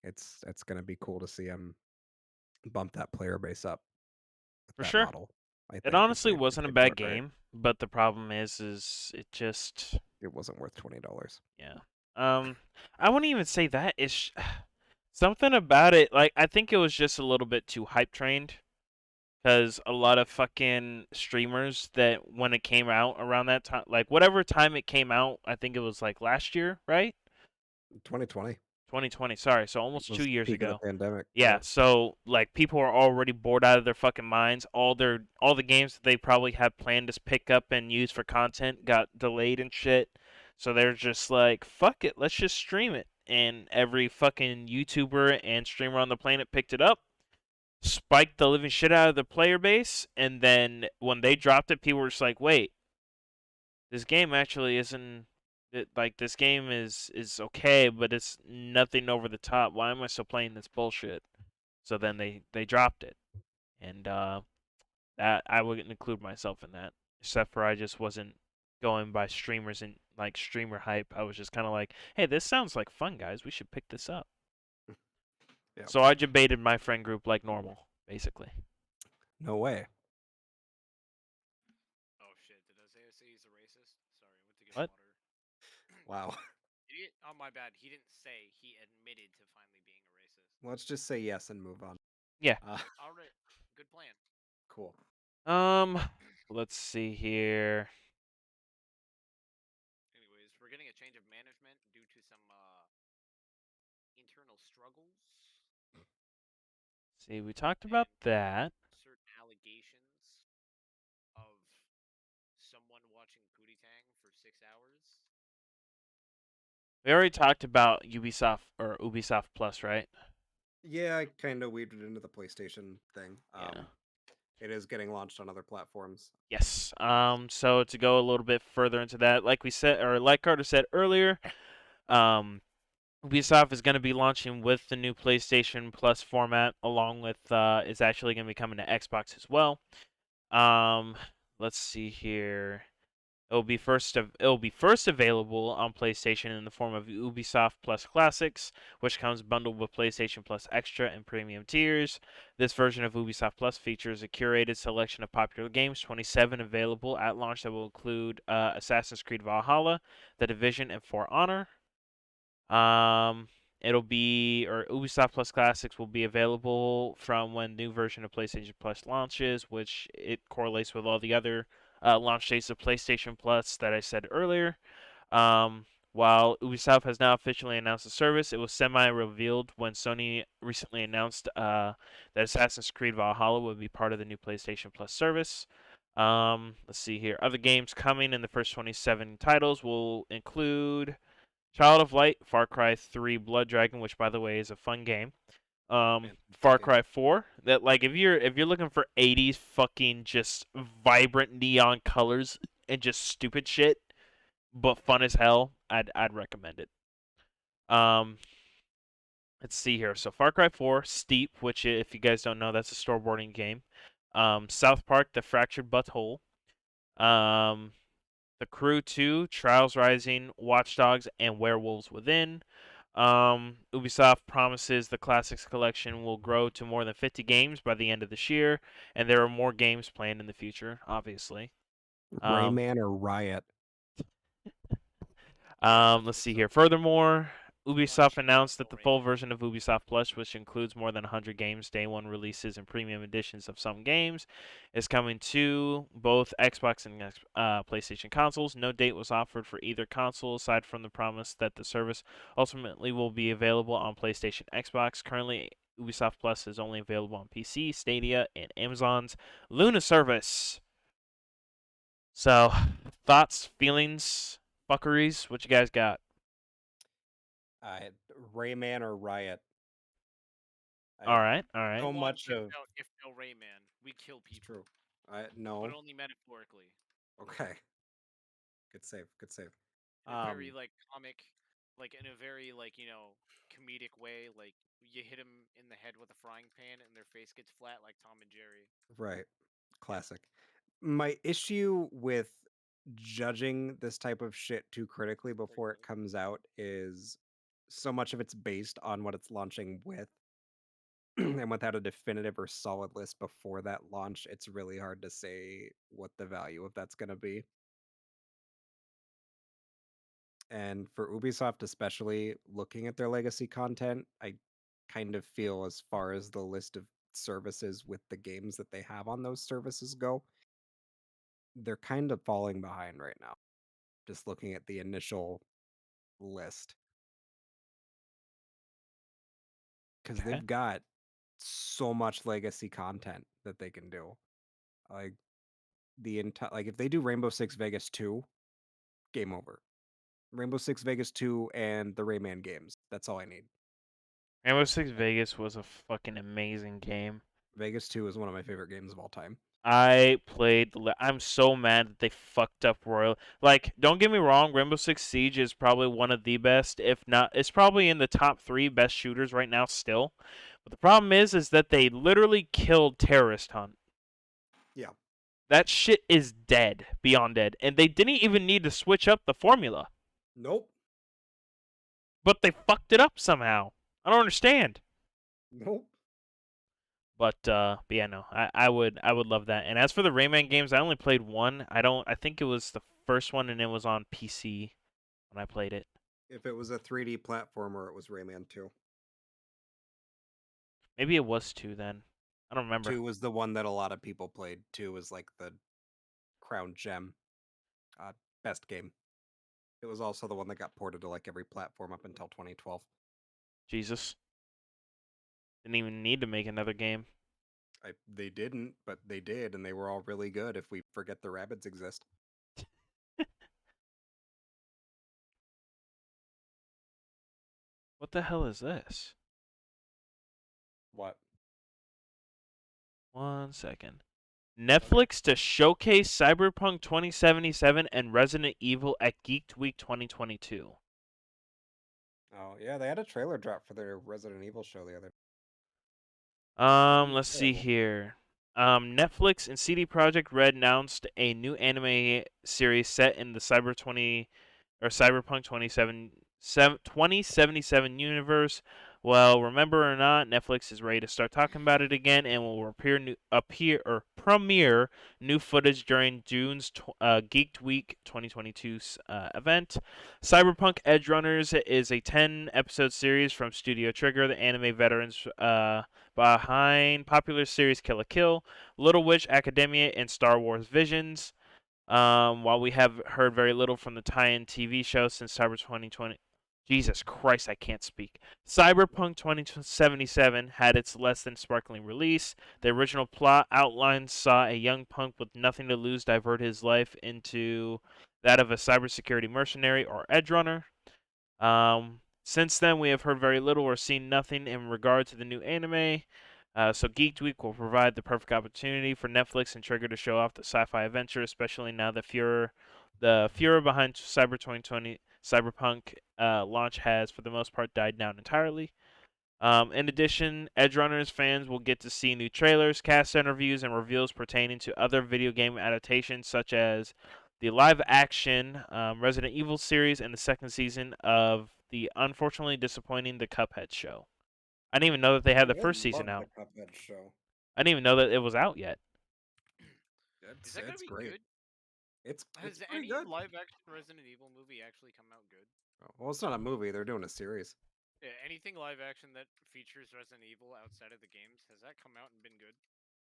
it's going to be cool to see them bump that player base up with For that sure. model. I It think honestly if wasn't a they do bad it right, game, but the problem is it just it wasn't worth $20. yeah. I wouldn't even say that. It's something about it. Like I think it was just a little bit too hype trained. Because a lot of fucking streamers that when it came out around that time, like whatever time it came out, I think it was like last year, right? 2020 2020. Sorry, so almost was 2 years peak of the ago. pandemic. Yeah, so like people are already bored out of their fucking minds. All the games that they probably had planned to pick up and use for content got delayed and shit. So they're just like, fuck it, let's just stream it. And every fucking YouTuber and streamer on the planet picked it up, spiked the living shit out of the player base, and then when they dropped it, people were just like, "Wait, this game actually isn't like this game is okay, but it's nothing over the top. Why am I still playing this bullshit?" So then they dropped it, and that I wouldn't include myself in that, except for I just wasn't going by streamers and like streamer hype. I was just kind of like, "Hey, this sounds like fun, guys. We should pick this up." Yeah. So I debated my friend group like normal, basically. No way. Oh shit, did I say he's a racist? Sorry, I went to get What? water. Wow. Oh my bad, he didn't say, he admitted to finally being a racist. Let's just say yes and move on. Yeah. Alright, good plan. Cool. Let's see here. Anyways, we're getting a change of management due to some internal struggles See, we talked and about that. certain allegations of someone watching Pootie Tang for 6 hours. We already talked about Ubisoft or Ubisoft Plus, right? Yeah, I kind of weaved it into the PlayStation thing. Yeah. It is getting launched on other platforms. Yes. So to go a little bit further into that, like we said, or like Carter said earlier, Ubisoft is going to be launching with the new PlayStation Plus format, along with it's actually going to be coming to Xbox as well. Um, let's see here. It'll be first available on PlayStation in the form of Ubisoft Plus Classics, which comes bundled with PlayStation Plus Extra and Premium tiers. This version of Ubisoft Plus features a curated selection of popular games, 27 available at launch that will include Assassin's Creed Valhalla, The Division, and For Honor. Ubisoft Plus Classics will be available from when new version of PlayStation Plus launches, which it correlates with all the other launch dates of PlayStation Plus that I said earlier. While Ubisoft has now officially announced the service, it was semi-revealed when Sony recently announced that Assassin's Creed Valhalla would be part of the new PlayStation Plus service. Let's see here. Other games coming in the first 27 titles will include Child of Light, Far Cry 3 Blood Dragon, which by the way is a fun game. Far game. Cry 4. That like if you're looking for 80s fucking just vibrant neon colors and just stupid shit, but fun as hell, I'd recommend it. Let's see here. So Far Cry 4, Steep, which if you guys don't know, that's a snowboarding game. South Park, The Fractured Butthole. Um, The Crew 2, Trials Rising, Watch Dogs, and Werewolves Within. Ubisoft promises the Classics collection will grow to more than 50 games by the end of this year, and there are more games planned in the future, obviously. Rayman or Riot? That's Let's what's see up. here. Furthermore, Wanna Ubisoft check out announced the that the full Rayman. version of Ubisoft Plush, which includes more than 100 games, day one releases, and premium editions of some games, is coming to both Xbox and PlayStation consoles. No date was offered for either console, aside from the promise that the service ultimately will be available on PlayStation, Xbox. Currently, Ubisoft Plus is only available on PC, Stadia, and Amazon's Luna service. So, thoughts, feelings, fuckeries, what you guys got? Uh, Rayman or Riot? All I right, all right. so Go on, much of if no Rayman, we kill it's people, true. but No. only metaphorically. Okay. Good save. Good save. In a very like comic, like in a very like comedic way. Like you hit them in the head with a frying pan and their face gets flat like Tom and Jerry. Right. Classic. My issue with judging this type of shit too critically before it comes out is so much of it's based on what it's launching with. And without a definitive or solid list before that launch, it's really hard to say what the value of that's going to be. And for Ubisoft, especially looking at their legacy content, I kind of feel as far as the list of services with the games that they have on those services go, they're kind of falling behind right now. Just looking at the initial list. Because Okay. they've got so much legacy content that they can do. Like the entire like if they do Rainbow Six Vegas 2, game over. Rainbow Six Vegas 2 and the Rayman games. That's all I need. Rainbow Six Vegas was a fucking amazing game. Vegas 2 is one of my favorite games of all time. I played. I'm so mad that they fucked up Royal. Like, don't get me wrong, Rainbow Six Siege is probably one of the best, if not, it's probably in the top 3 best shooters right now still. But the problem is that they literally killed Terrorist Hunt. Yeah. That shit is dead, beyond dead, and they didn't even need to switch up the formula, Nope. but they fucked it up somehow. I don't understand. Nope. But yeah, no, I would love that. And as for the Rayman games, I only played one. I think it was the first one, and it was on PC when I played it. If it was a 3D platformer, it was Rayman 2. Maybe it was two then. I don't remember. 2 was the one that a lot of people played. 2 was like the crown gem. Uh, Best game. It was also the one that got ported to like every platform up until 2012. Jesus, didn't even need to make another game. They didn't, but they did, and they were all really good if we forget the rabbits exist. What the hell is this? What? 1 second. Netflix to showcase Cyberpunk 2077 and Resident Evil at Geeked Week 2022. Oh, yeah, they had a trailer drop for their Resident Evil show the other. Let's see Terrible. here. Netflix and CD Projekt Red announced a new anime series set in the Cyberpunk 2077 universe. Well, remember or not, Netflix is ready to start talking about it again and will premiere new footage during June's Geeked Week 2022 event. Cyberpunk Edge Runners is a 10-episode series from Studio Trigger, the anime veterans behind popular series Kill la Kill, Little Witch Academia, and Star Wars Visions. While we have heard very little from the tie-in TV show since Cyber 2020, Jesus Christ, I can't speak. Cyberpunk 2077 had its less than sparkling release. The original plot outline saw a young punk with nothing to lose divert his life into that of a cybersecurity mercenary or edge runner. Since then, we have heard very little or seen nothing in regard to the new anime. So Geeked Week will provide the perfect opportunity for Netflix and Trigger to show off the sci-fi adventure, especially now that the furor behind Cyber 2020 Cyberpunk launch has, for the most part, died down entirely. In addition, Edgerunners fans will get to see new trailers, cast interviews, and reveals pertaining to other video game adaptations, such as the live-action Resident Evil series and the second season of the unfortunately disappointing The Cuphead show. I didn't even know that they had the I first season love out. the Cuphead show. I didn't even know that it was out yet. Is that gonna It's be great. good? It's Has pretty any good. live action Resident Evil movie actually come out good? Well, it's not a movie. They're doing a series. Yeah, anything live action that features Resident Evil outside of the games, has that come out and been good?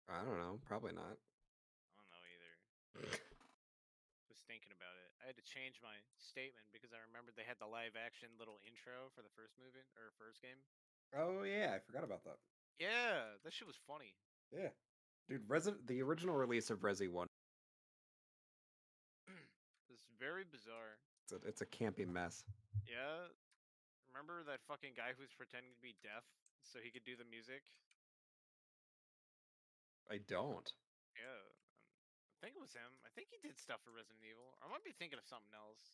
I don't know. Probably not. I don't know either. Just thinking about it. I had to change my statement because I remembered they had the live action little intro for the first movie or first game. Oh yeah, I forgot about that. Yeah, that shit was funny. Yeah, dude. The original release of Resi One. It's very bizarre. It's a campy mess. Yeah, remember that fucking guy who's pretending to be deaf so he could do the music? I don't. Yeah, I think it was him. I think he did stuff for Resident Evil. I might be thinking of something else.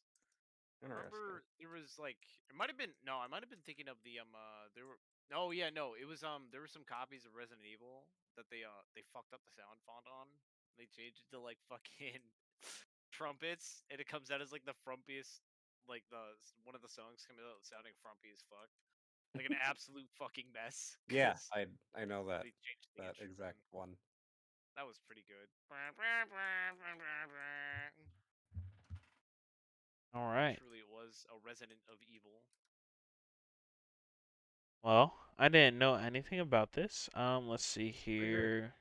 I Interesting. remember there was like it might have been no, I might have been thinking of the there were no yeah no it was there were some copies of Resident Evil that they fucked up the sound font on. They changed it to like fucking trumpets, and it comes out as like the frumpiest, like one of the songs comes out sounding frumpy as fuck, like an absolute fucking mess. Yeah, Cause I know that they changed the exact one. That was pretty good. All right. Truly, it was a resident of evil. Well, I didn't know anything about this. Let's see here. here.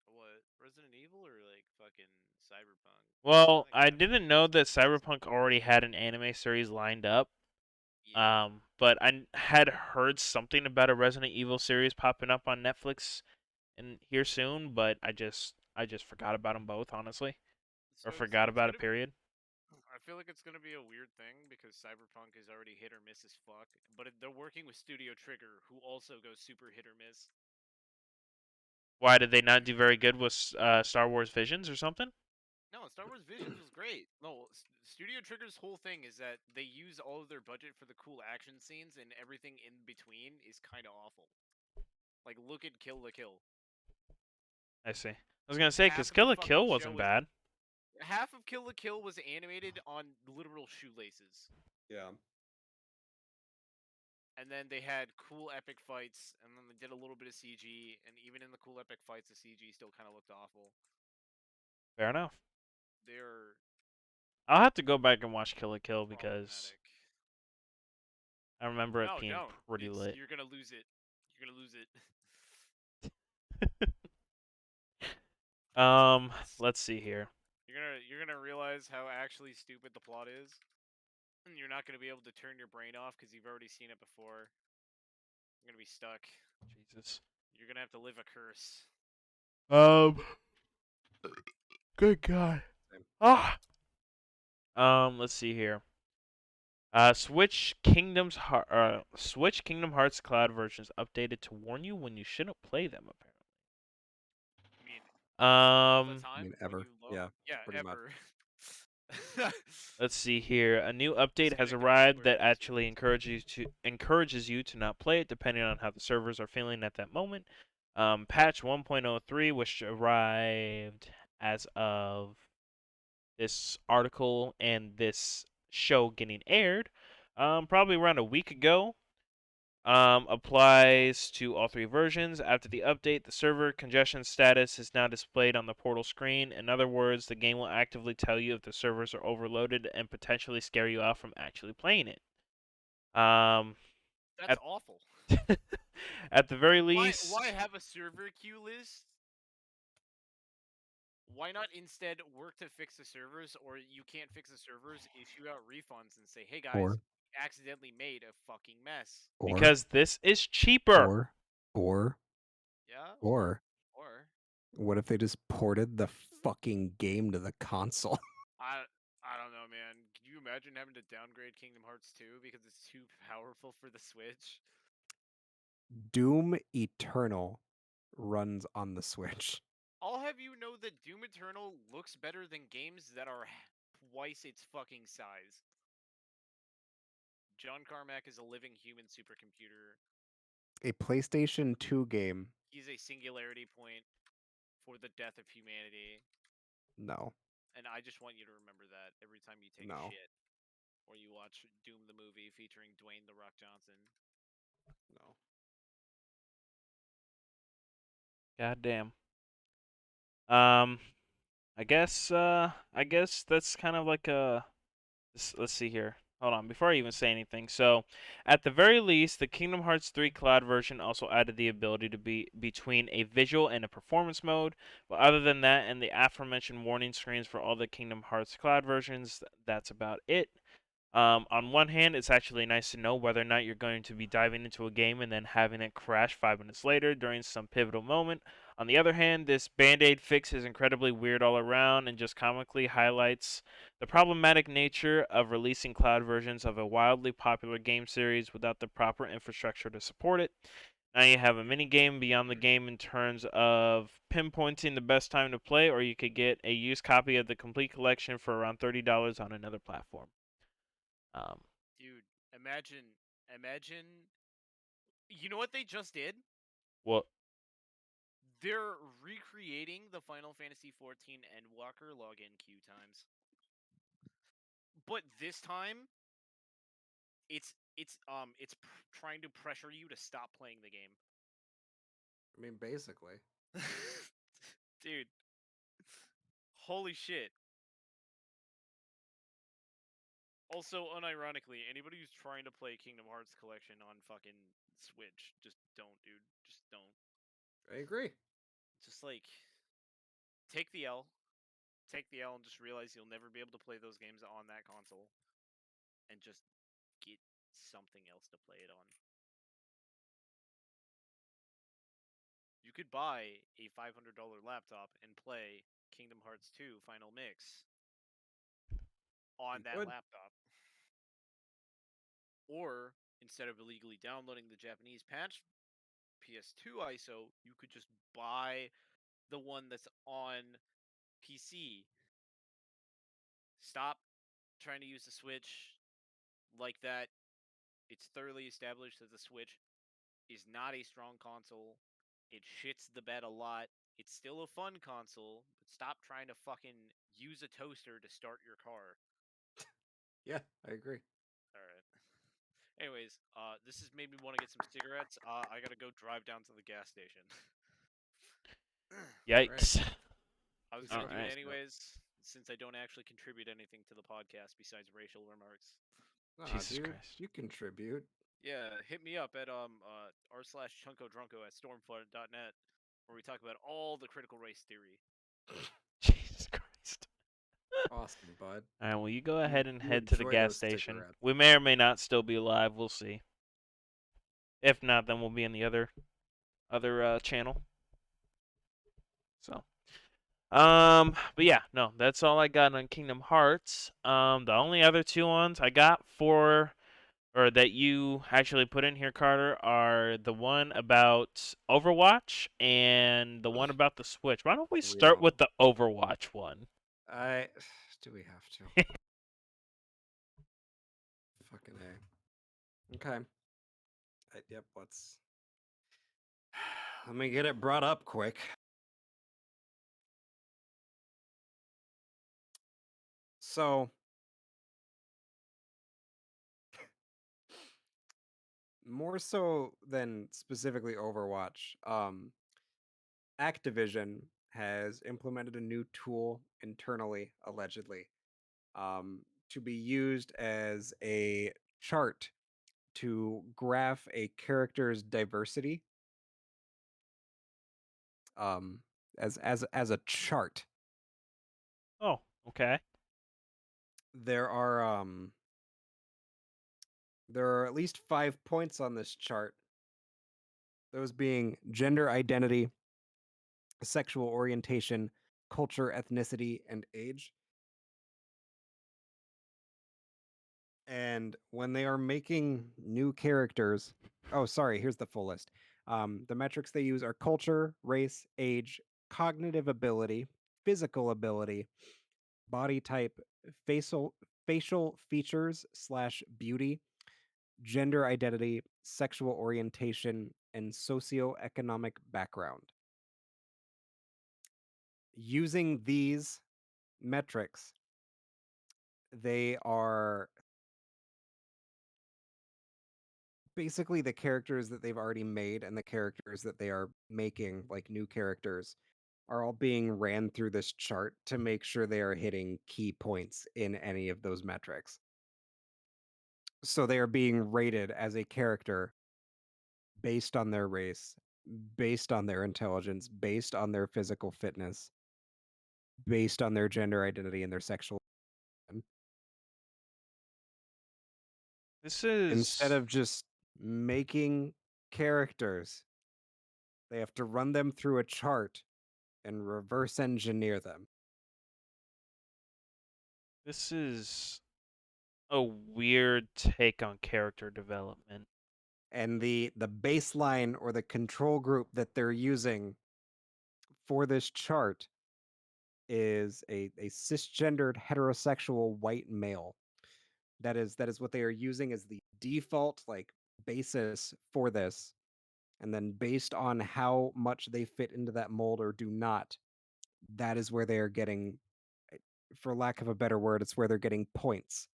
What, Resident Evil or like fucking Cyberpunk? Well, I think I didn't know that Cyberpunk already had an anime series lined up. Yeah. But I had heard something about a Resident Evil series popping up on Netflix in here soon, but I just forgot about them both, honestly, So or forgot it's about it. gonna be. Period. I feel like it's gonna be a weird thing because Cyberpunk is already hit or miss as fuck, but they're working with Studio Trigger, who also goes super hit or miss. Why did they not do very good with Star Wars Visions or something? No, Star Wars Visions was great. No, Studio Trigger's whole thing is that they use all of their budget for the cool action scenes, and everything in between is kind of awful. Like, look at Kill la Kill. I see. I was gonna say because Half of the Kill la fucking Kill show wasn't was bad. half of Kill la Kill was animated on literal shoelaces. Yeah. And then they had cool epic fights, and then they did a little bit of CG, and even in the cool epic fights, the CG still kind of looked awful. Fair enough. They're I'll have to go back and watch Kill la Kill because problematic. I remember it No, being don't. pretty lit. You're gonna lose it. You're gonna lose it. Let's see here. You're gonna realize how actually stupid the plot is, and you're not gonna be able to turn your brain off because you've already seen it before. You're gonna be stuck. Jesus. You're gonna have to live a curse. Um. Good God. Same. Ah. Let's see here. Switch Kingdom Hearts Cloud versions updated to warn you when you shouldn't play them. I mean, all the Apparently. time when ever. you load. Yeah, Yeah, pretty much. ever. Let's see here. A new update has Disconnected from arrived Square that Enix actually service. encourages you to not play it, depending on how the servers are feeling at that moment. Patch 1.03, which arrived as of this article and this show getting aired, probably around a week ago. Applies to all three versions. After the update, the server congestion status is now displayed on the portal screen. In other words, the game will actively tell you if the servers are overloaded and potentially scare you off from actually playing it. That's At awful. at the very Why least, have a server queue list? Why not instead work to fix the servers, or you can't fix the servers, issue out refunds and say, hey guys, Or accidentally made a fucking mess. or because this is cheaper. or Yeah? or Or what if they just ported the fucking game to the console? I don't know, man. Can you imagine having to downgrade Kingdom Hearts 2 because it's too powerful for the Switch? Doom Eternal runs on the Switch. I'll have you know that Doom Eternal looks better than games that are twice its fucking size. John Carmack is a living human supercomputer. A PlayStation 2 game. He's a singularity point for the death of humanity. No. And I just want you to remember that every time you take a No. shit or you watch Doom the movie featuring Dwayne the Rock Johnson. No. Goddamn. I guess that's kind of like a. Let's see here. Hold on, before I even say anything. So, at the very least, the Kingdom Hearts 3 cloud version also added the ability to be between a visual and a performance mode. But other than that, and the aforementioned warning screens for all the Kingdom Hearts cloud versions, that's about it. On one hand, it's actually nice to know whether or not you're going to be diving into a game and then having it crash 5 minutes later during some pivotal moment. On the other hand, this band aid fix is incredibly weird all around and just comically highlights the problematic nature of releasing cloud versions of a wildly popular game series without the proper infrastructure to support it. Now you have a mini game beyond the game in terms of pinpointing the best time to play, or you could get a used copy of the complete collection for around $30 on another platform. Um, Dude, imagine. You know what they just did? well, They're recreating the Final Fantasy 14 Endwalker login queue times. But this time, trying to pressure you to stop playing the game. I mean, basically. Dude, holy shit. Also, unironically, anybody who's trying to play Kingdom Hearts Collection on fucking Switch, just don't, dude. Just don't. I agree. Just like take the L, take the L, and just realize you'll never be able to play those games on that console, and just get something else to play it on. You could buy a $500 laptop and play Kingdom Hearts 2 Final Mix on that laptop. Or instead of illegally downloading the Japanese patch PS2 ISO, you could just buy the one that's on PC. Stop trying to use the Switch like that. It's thoroughly established that the Switch is not a strong console. It shits the bed a lot. It's still a fun console, but stop trying to fucking use a toaster to start your car. Yeah, I agree. All right. Anyways, this has made me want to get some cigarettes. I gotta go drive down to the gas station. yikes. I was Please gonna All do it right. anyways, since I don't actually contribute anything to the podcast besides racial remarks. Nah, Jesus dude, Christ. you contribute. Yeah, hit me up at r/chunkodrunko at stormfront.net, where we talk about all the critical race theory. Jesus Christ. Awesome, bud. All right, well, you go You- ahead and you head to the enjoy gas those station. cigarettes. We may or may not still be alive. We'll see. If not, then we'll be in the other channel. So, but yeah, no, that's all I got on Kingdom Hearts. The only other two ones I got for, or that you actually put in here, Carter, are the one about Overwatch and the one about the Switch. Why don't we start Real. with the Overwatch one? Do we have to? Fucking A. Okay. Yep, let's. Let me get it brought up quick. So, more so than specifically Overwatch, Activision has implemented a new tool internally, allegedly, to be used as a chart to graph a character's diversity, um, as a chart. Oh, okay. There are there are at least 5 points on this chart. Those being gender identity, sexual orientation, culture, ethnicity, and age. And when they are making new characters, oh, sorry, here's the full list. The metrics they use are culture, race, age, cognitive ability, physical ability, body type, facial facial features slash beauty, gender identity, sexual orientation, and socioeconomic background. Using these metrics, they are basically the characters that they've already made and the characters that they are making, like new characters, are all being ran through this chart to make sure they are hitting key points in any of those metrics. So they are being rated as a character based on their race, based on their intelligence, based on their physical fitness, based on their gender identity and their sexual. This Instead is of just making characters, they have to run them through a chart and reverse engineer them. this is a weird take on character development. And the baseline or the control group that they're using for this chart is a cisgendered heterosexual white male. That is what they are using as the default like basis for this. And then based on how much they fit into that mold or do not, that is where they are getting, for lack of a better word, it's where they're getting points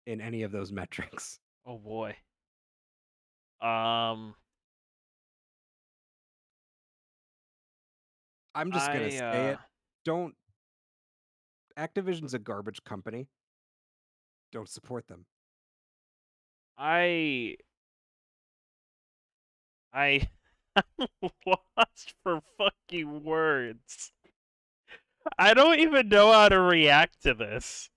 in any of those metrics. Oh boy. Um, I'm just gonna I say it. Don't Activision's a garbage company. Don't support them. I I lost for fucking words. I don't even know how to react to this.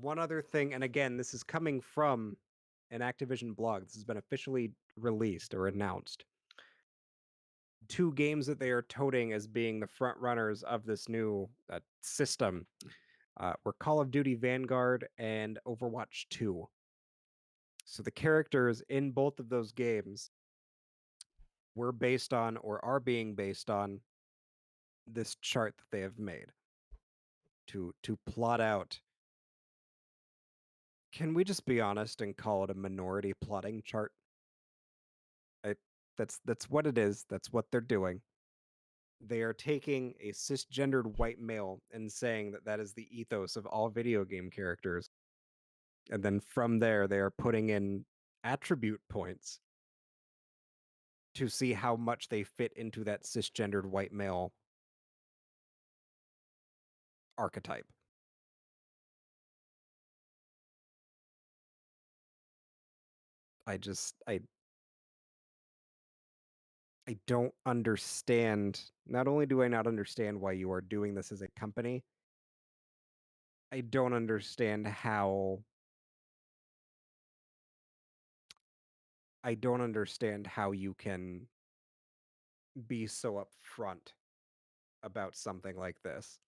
One other thing, and again, this is coming from an Activision blog. This has been officially released or announced. 2 games that they are touting as being the front runners of this new system were Call of Duty Vanguard and Overwatch 2. So the characters in both of those games were based on or are being based on this chart that they have made to plot out. Can we just be honest and call it a minority plotting chart? I, that's what it is. That's what they're doing. They are taking a cisgendered white male and saying that that is the ethos of all video game characters. And then from there, they are putting in attribute points to see how much they fit into that cisgendered white male archetype. I I don't understand. Not only do I not understand why you are doing this as a company, I don't understand how you can be so upfront about something like this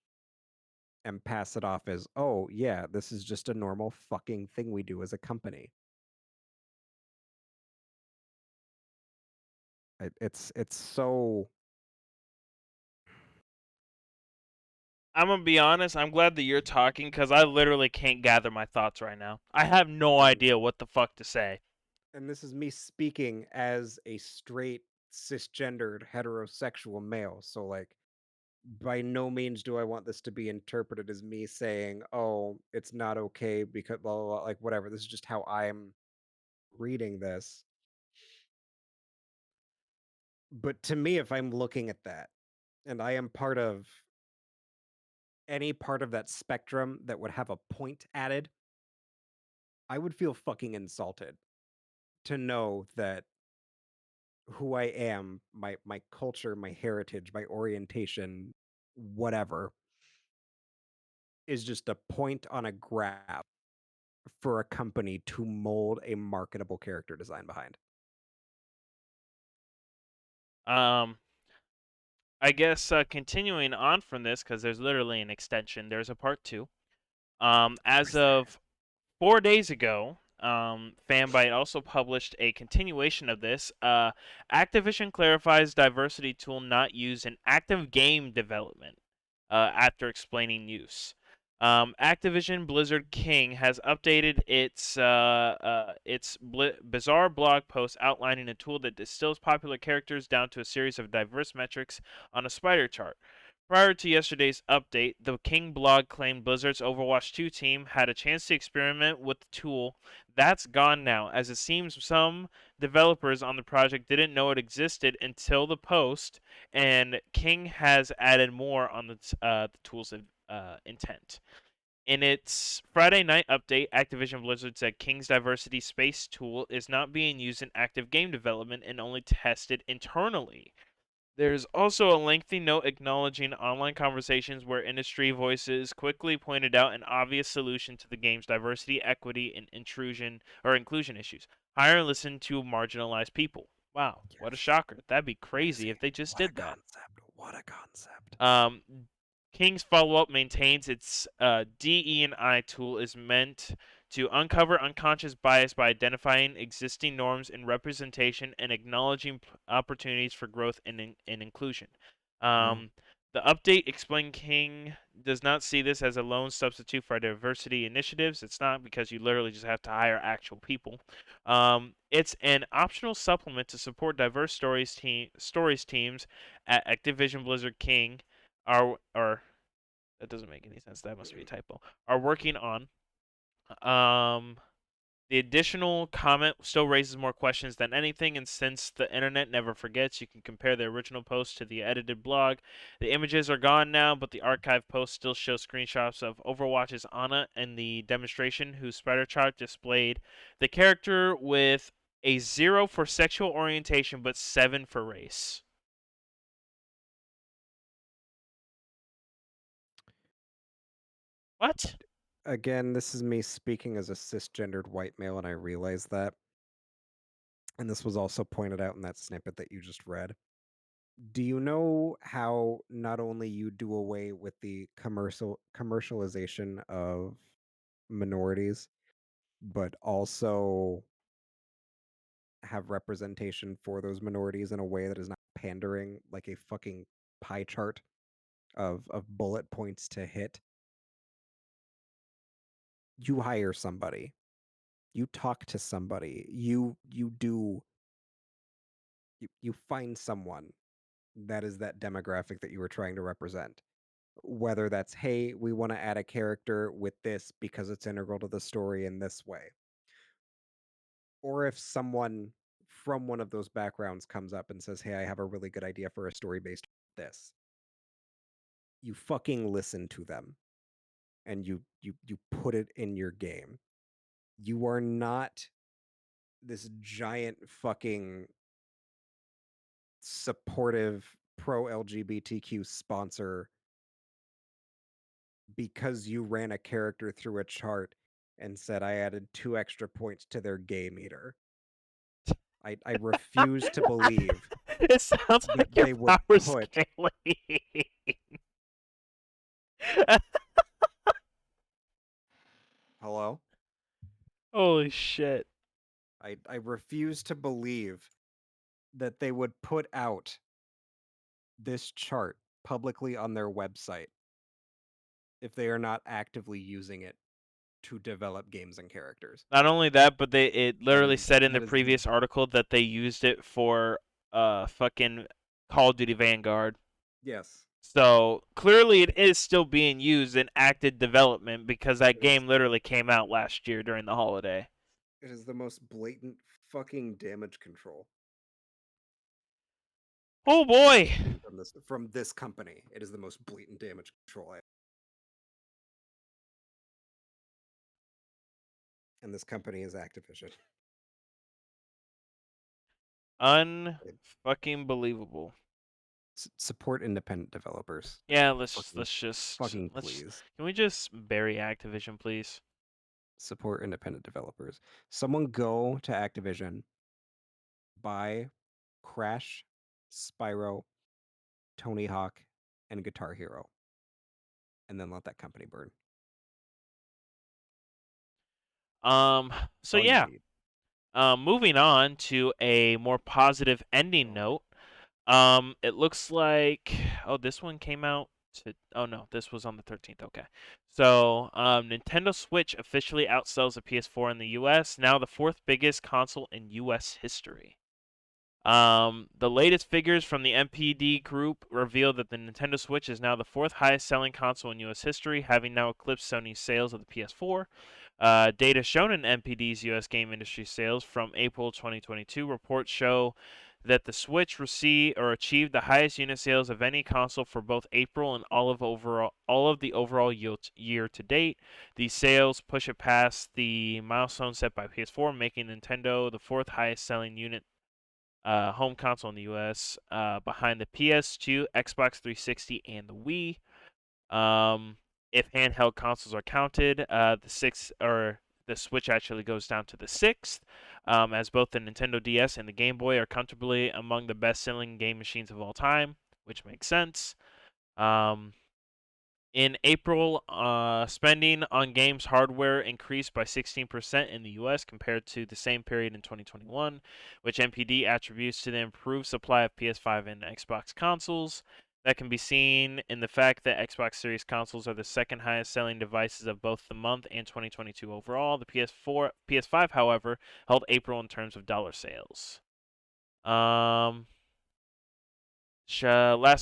and pass it off as, "Oh, yeah, this is just a normal fucking thing we do as a company." It's so I'm gonna be honest. I'm glad that you're talking because I literally can't gather my thoughts right now. I have no and idea what the fuck to say. and this is me speaking as a straight cisgendered heterosexual male. So like by no means do I want this to be interpreted as me saying, "Oh, it's not okay because blah blah blah," like whatever. This is just how I'm reading this. But to me, if I'm looking at that and I am part of any part of that spectrum that would have a point added, I would feel fucking insulted to know that who I am, my culture, my heritage, my orientation, whatever, is just a point on a graph for a company to mold a marketable character design behind. Um, I guess continuing on from this, because there's literally an extension. There's a part two. As of 4 days ago, Fanbyte also published a continuation of this. Activision clarifies diversity tool not used in active game development after explaining use. Activision Blizzard King has updated its bizarre blog post outlining a tool that distills popular characters down to a series of diverse metrics on a spider chart. Prior to yesterday's update, the King blog claimed Blizzard's Overwatch 2 team had a chance to experiment with the tool. That's gone now, as it seems some developers on the project didn't know it existed until the post, and King has added more on the tool's intent. In its Friday night update, Activision Blizzard said King's Diversity Space tool is not being used in active game development and only tested internally. There's also a lengthy note acknowledging online conversations where industry voices quickly pointed out an obvious solution to the game's diversity, equity, and inclusion issues. Hire and listen to marginalized people. Wow, what a Yes. shocker. That'd be crazy Crazy. if they just What a did that. concept. What a concept. King's follow-up maintains its DE&I tool is meant to uncover unconscious bias by identifying existing norms in representation and acknowledging opportunities for growth and inclusion. Um, the update explained King does not see this as a lone substitute for diversity initiatives. It's not, because you literally just have to hire actual people. It's an optional supplement to support diverse stories teams at Activision Blizzard King are that doesn't make any sense. That must be a typo. Are working on. Um, the additional comment still raises more questions than anything, and since the internet never forgets, you can compare the original post to the edited blog. The images are gone now, but the archive post still shows screenshots of Overwatch's Ana and the demonstration, whose spider chart displayed the character with a 0 for sexual orientation but 7 for race. What? Again, this is me speaking as a cisgendered white male, and I realize that. And this was also pointed out in that snippet that you just read. Do you know how not only you do away with the commercialization of minorities, but also have representation for those minorities in a way that is not pandering like a fucking pie chart of bullet points to hit? You hire somebody, you talk to somebody, you find someone that is that demographic that you were trying to represent. Whether that's, hey, we want to add a character with this because it's integral to the story in this way. Or if someone from one of those backgrounds comes up and says, hey, I have a really good idea for a story based on this. You fucking listen to them and you put it in your game. You are not this giant fucking supportive pro LGBTQ sponsor because you ran a character through a chart and said I added 2 extra points to their gay meter. I refuse to believe It sounds that like you're they would power put scaling. hello? Holy shit. I refuse to believe that they would put out this chart publicly on their website if they are not actively using it to develop games and characters. Not only that, but it That literally is said in the that is the previous article that they used it for fucking Call of Duty Vanguard. Yes. So clearly, it is still being used in active development because that It is. game literally came out last year during the holiday. It is the most blatant fucking damage control Oh boy! seen from this company. It is the most blatant damage control. And this company is Activision. Unfucking believable. Support independent developers. Yeah, let's Fucking please. can we just bury Activision, please? Support independent developers. Someone go to Activision, buy Crash, Spyro, Tony Hawk, and Guitar Hero, and then let that company burn. So All you yeah. need. Moving on to a more positive ending note. It looks like this one came out oh no, this was on the 13th. Okay. So, Nintendo Switch officially outsells the PS4 in the US, now the fourth biggest console in US history. The latest figures from the MPD group reveal that the Nintendo Switch is now the fourth highest selling console in US history, having now eclipsed Sony's sales of the PS4. Data shown in MPD's US game industry sales from April 2022 reports show that the Switch received or achieved the highest unit sales of any console for both April and all of the overall year to date. These sales push it past the milestone set by PS4, making Nintendo the fourth highest selling unit home console in the U.S. Behind the PS2, Xbox 360, and the Wii. If handheld consoles are counted, the Switch actually goes down to the sixth, as both the Nintendo DS and the Game Boy are comfortably among the best-selling game machines of all time, which makes sense. In April, spending on games hardware increased by 16% in the US compared to the same period in 2021, which MPD attributes to the improved supply of PS5 and Xbox consoles. That can be seen in the fact that Xbox Series consoles are the second highest selling devices of both the month and 2022 overall. The PS5, however, held April in terms of dollar sales. Last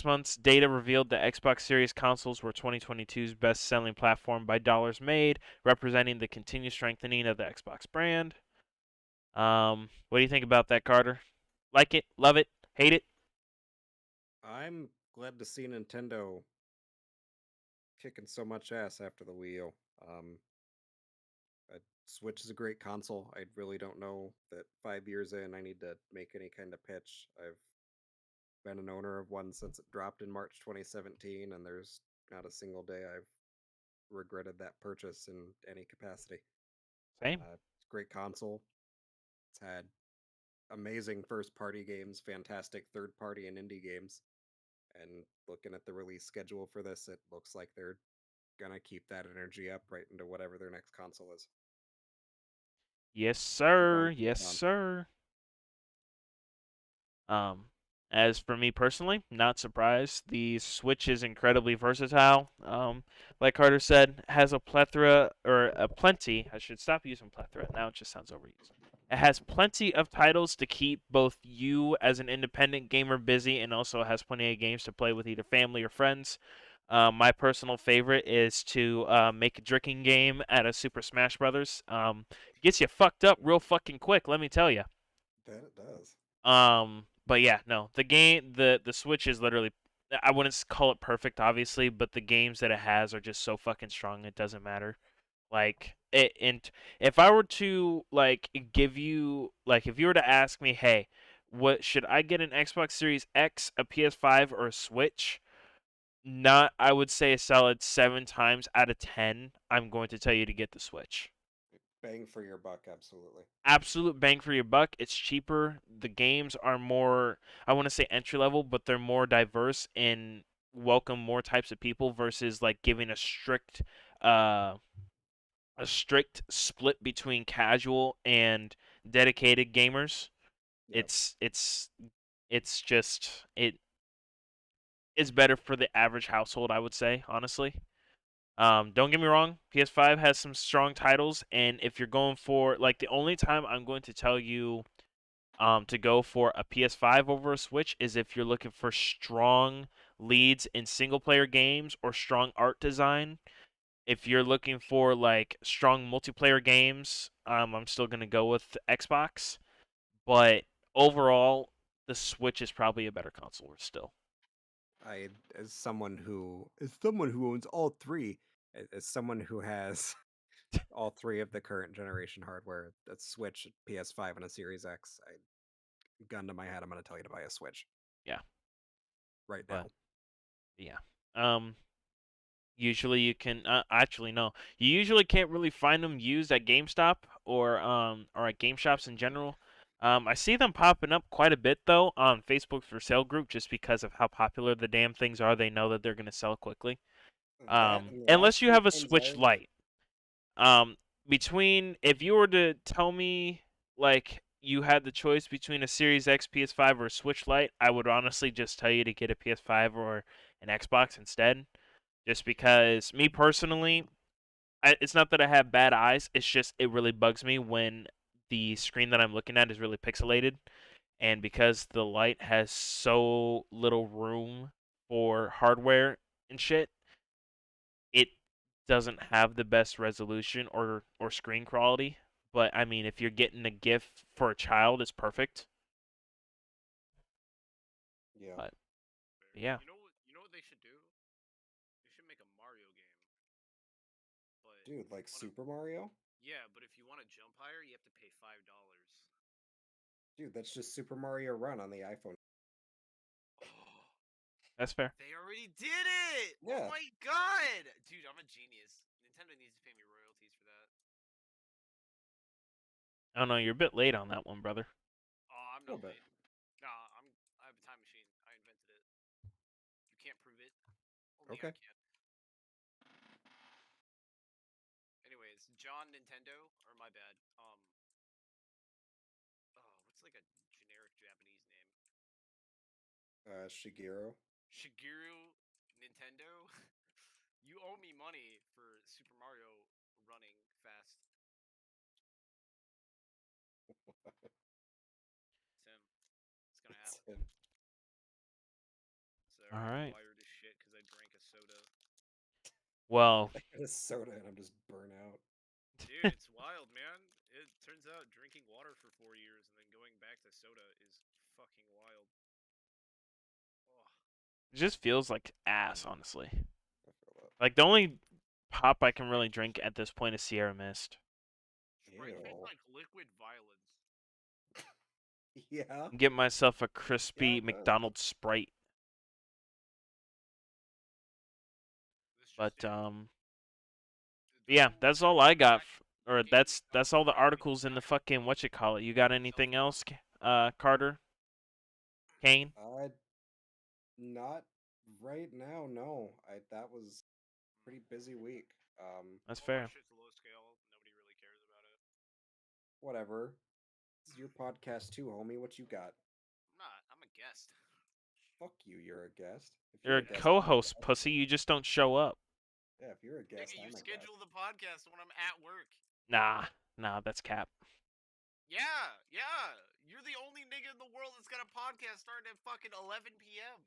month's data revealed that Xbox Series consoles were 2022's best-selling platform by dollars made, representing the continued strengthening of the Xbox brand. What do you think about that, Carter? Like it? Love it? Hate it? I'm glad to see Nintendo kicking so much ass after the Wii U. Switch is a great console. I really don't know that 5 years in I need to make any kind of pitch. I've been an owner of one since it dropped in March 2017, and there's not a single day I've regretted that purchase in any capacity. Same. It's a great console. It's had amazing first party games, fantastic third party and indie games. And looking at the release schedule for this, it looks like they're gonna keep that energy up right into whatever their next console is. Yes, sir. Keep Yes, on. sir. Um, as for me personally, not surprised. The Switch is incredibly versatile. Like Carter said, has a plethora or a plenty. I should stop using plethora. Now it just sounds overused. It has plenty of titles to keep both you as an independent gamer busy, and also has plenty of games to play with either family or friends. My personal favorite is to make a drinking game out of Super Smash Brothers. Gets you fucked up real fucking quick, let me tell you. That it does. But yeah, no, the Switch is literally, I wouldn't call it perfect, obviously, but the games that it has are just so fucking strong. It doesn't matter. Like it, and if I were to like give you like if you were to ask me, hey, what should I get, an Xbox Series X, a PS5, or a Switch? Not, I would say a solid 7 times out of 10, I'm going to tell you to get the Switch. Bang for your buck, absolutely. Absolute bang for your buck. It's cheaper. The games are more, I want to say entry level, but they're more diverse and welcome more types of people versus like giving uh a strict split between casual and dedicated gamers. Yep. It's just it is better for the average household, I would say, honestly. Don't get me wrong, PS5 has some strong titles, and if you're going for like the only time I'm going to tell you to go for a PS5 over a Switch is if you're looking for strong leads in single player games or strong art design. If you're looking for like strong multiplayer games, I'm still gonna go with Xbox. But overall, the Switch is probably a better console still. I, as someone who owns all three, as someone who has all three of the current generation hardware, a Switch, PS5, and a Series X, gun to my head, I'm going to tell you to buy a Switch. Yeah. Right But now. yeah. Usually you can actually no. You usually can't really find them used at GameStop or at game shops in general. I see them popping up quite a bit though on Facebook for sale group just because of how popular the damn things are. They know that they're gonna sell quickly. That and the last Unless you few have a times Switch Lite. Um, between if you were to tell me like you had the choice between a Series X PS5 or a Switch Lite, I would honestly just tell you to get a PS5 or an Xbox instead. Just because me personally, it's not that I have bad eyes. It's just it really bugs me when the screen that I'm looking at is really pixelated, and because the light has so little room for hardware and shit, it doesn't have the best resolution or screen quality. But I mean, if you're getting a gift for a child, it's perfect. Yeah. But yeah, You know what they should do? They should make a Mario game. But Dude, like if you wanna, Super Mario? yeah, but if you want to jump higher, you have to pay $5. Dude, that's just Super Mario Run on the iPhone. that's fair. They already did it! Oh Yeah. my god! Dude, I'm a genius. Nintendo needs to pay me royalties for that. I don't know. You're a bit late on that one, brother. Oh, I'm A not little bit. late. Nah, I have a time machine. I invented it. You can't prove it. Only I Okay. can. Anyways, John Nintendo, or my bad. What's like a generic Japanese name? Shigeru. Shigeru Nintendo. You owe me money for Super Mario running fast. It's him. It's gonna It's happen. him. All Sorry, I'm right. wired as shit because I drank a soda. Well, I got a soda and I'm just burnt out. Dude, it's wild, man. It turns out drinking water for 4 years and then going back to soda is fucking wild. Oh, it just feels like ass, honestly. I feel that. Like the only pop I can really drink at this point is Sierra Mist. Sprite tastes Ew. like liquid violence. Yeah. Get myself a Yeah, crispy it does. McDonald's Sprite. This just But in. The yeah, rules that's have all I got. cracked for Or gaming that's all the alcohol articles in the fucking whatchamacallit. You got anything else, Carter? Kane? Not right now, no. That was pretty busy week. That's All my fair. shit's low scale. Nobody really cares about it. Whatever. It's your podcast too, homie. What you got? I'm not. I'm a guest. Fuck you, you're a guest. If You're you're a a guest, I'm a co-host, guest. pussy. You just don't show up. Yeah, if you're a guest, Nigga, you I'm a guest. schedule the podcast when I'm at work. Nah, that's cap. Yeah. You're the only nigga in the world that's got a podcast starting at fucking 11 p.m.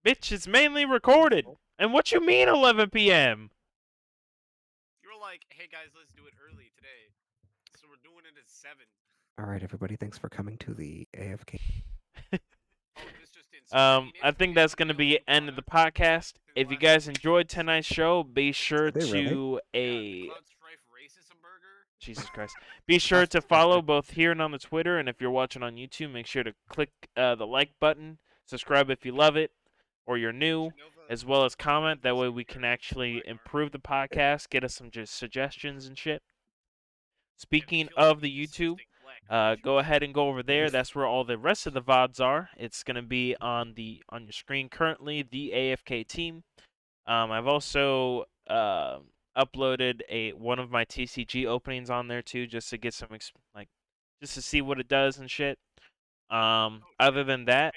Bitch, it's mainly recorded. Nope. And what you mean 11 p.m.? You're like, hey guys, let's do it early today. So we're doing it at 7. All right, everybody. Thanks for coming to the AFK. Oh, this just in. Square I Enix think that's revealed gonna Halo be 2 the end of the product podcast. in the If you last guys 2 enjoyed minutes. tonight's show, be sure Did they really? to Yeah, the Cloud Strife Racism Burger. Jesus Christ. Be sure to follow both here and on the Twitter, and if you're watching on YouTube, make sure to click the like button, subscribe if you love it, or you're new, as well as comment. That way we can actually improve the podcast, get us some just suggestions and shit. Speaking of the YouTube, go ahead and go over there. That's where all the rest of the VODs are. It's gonna be on your screen currently. The AFK team. I've also uploaded one of my TCG openings on there too, just to get some just to see what it does and shit. Other than that,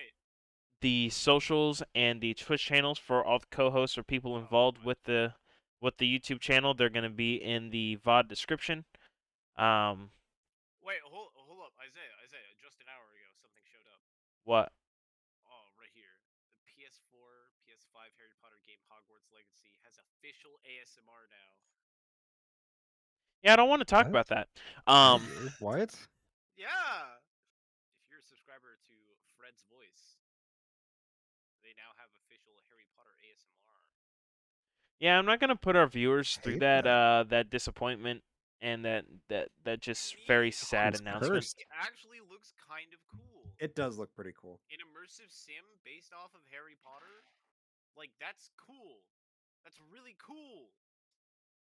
the socials and the Twitch channels for all the co-hosts or people involved with the YouTube channel, they're gonna be in the VOD description. Um, Wait, hold up, Isaiah. Just an hour ago, What? Oh, right here. The PS4, PS5 Harry Potter game Hogwarts Legacy has official ASMR now. Yeah, I don't want to talk What? about that. What? Yeah. If you're a subscriber to Fred's Voice, they now have official Harry Potter ASMR. Yeah, I'm not gonna put our viewers through Hate that that. that disappointment and that just To very me, sad It's Hogwarts announcement. cursed. Legacy actually looks kind of cool. It does look pretty cool. An immersive sim based off of Harry Potter? Like, that's cool. That's really cool.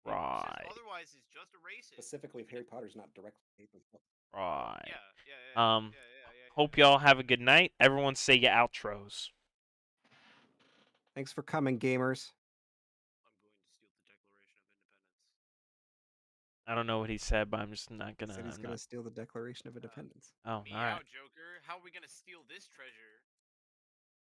Whoever says Right. otherwise is just a racist. Specifically, if Harry Potter's not directly based on books. Right. Yeah. Hope y'all have a good night. Everyone say your outros. Thanks for coming, gamers. I'm going to steal the Declaration of Independence. I don't know what he said, but I'm just not He gonna. said he's I'm gonna not. steal the Declaration of Independence. Oh, all right. Meow, Joker. How are we gonna steal this treasure?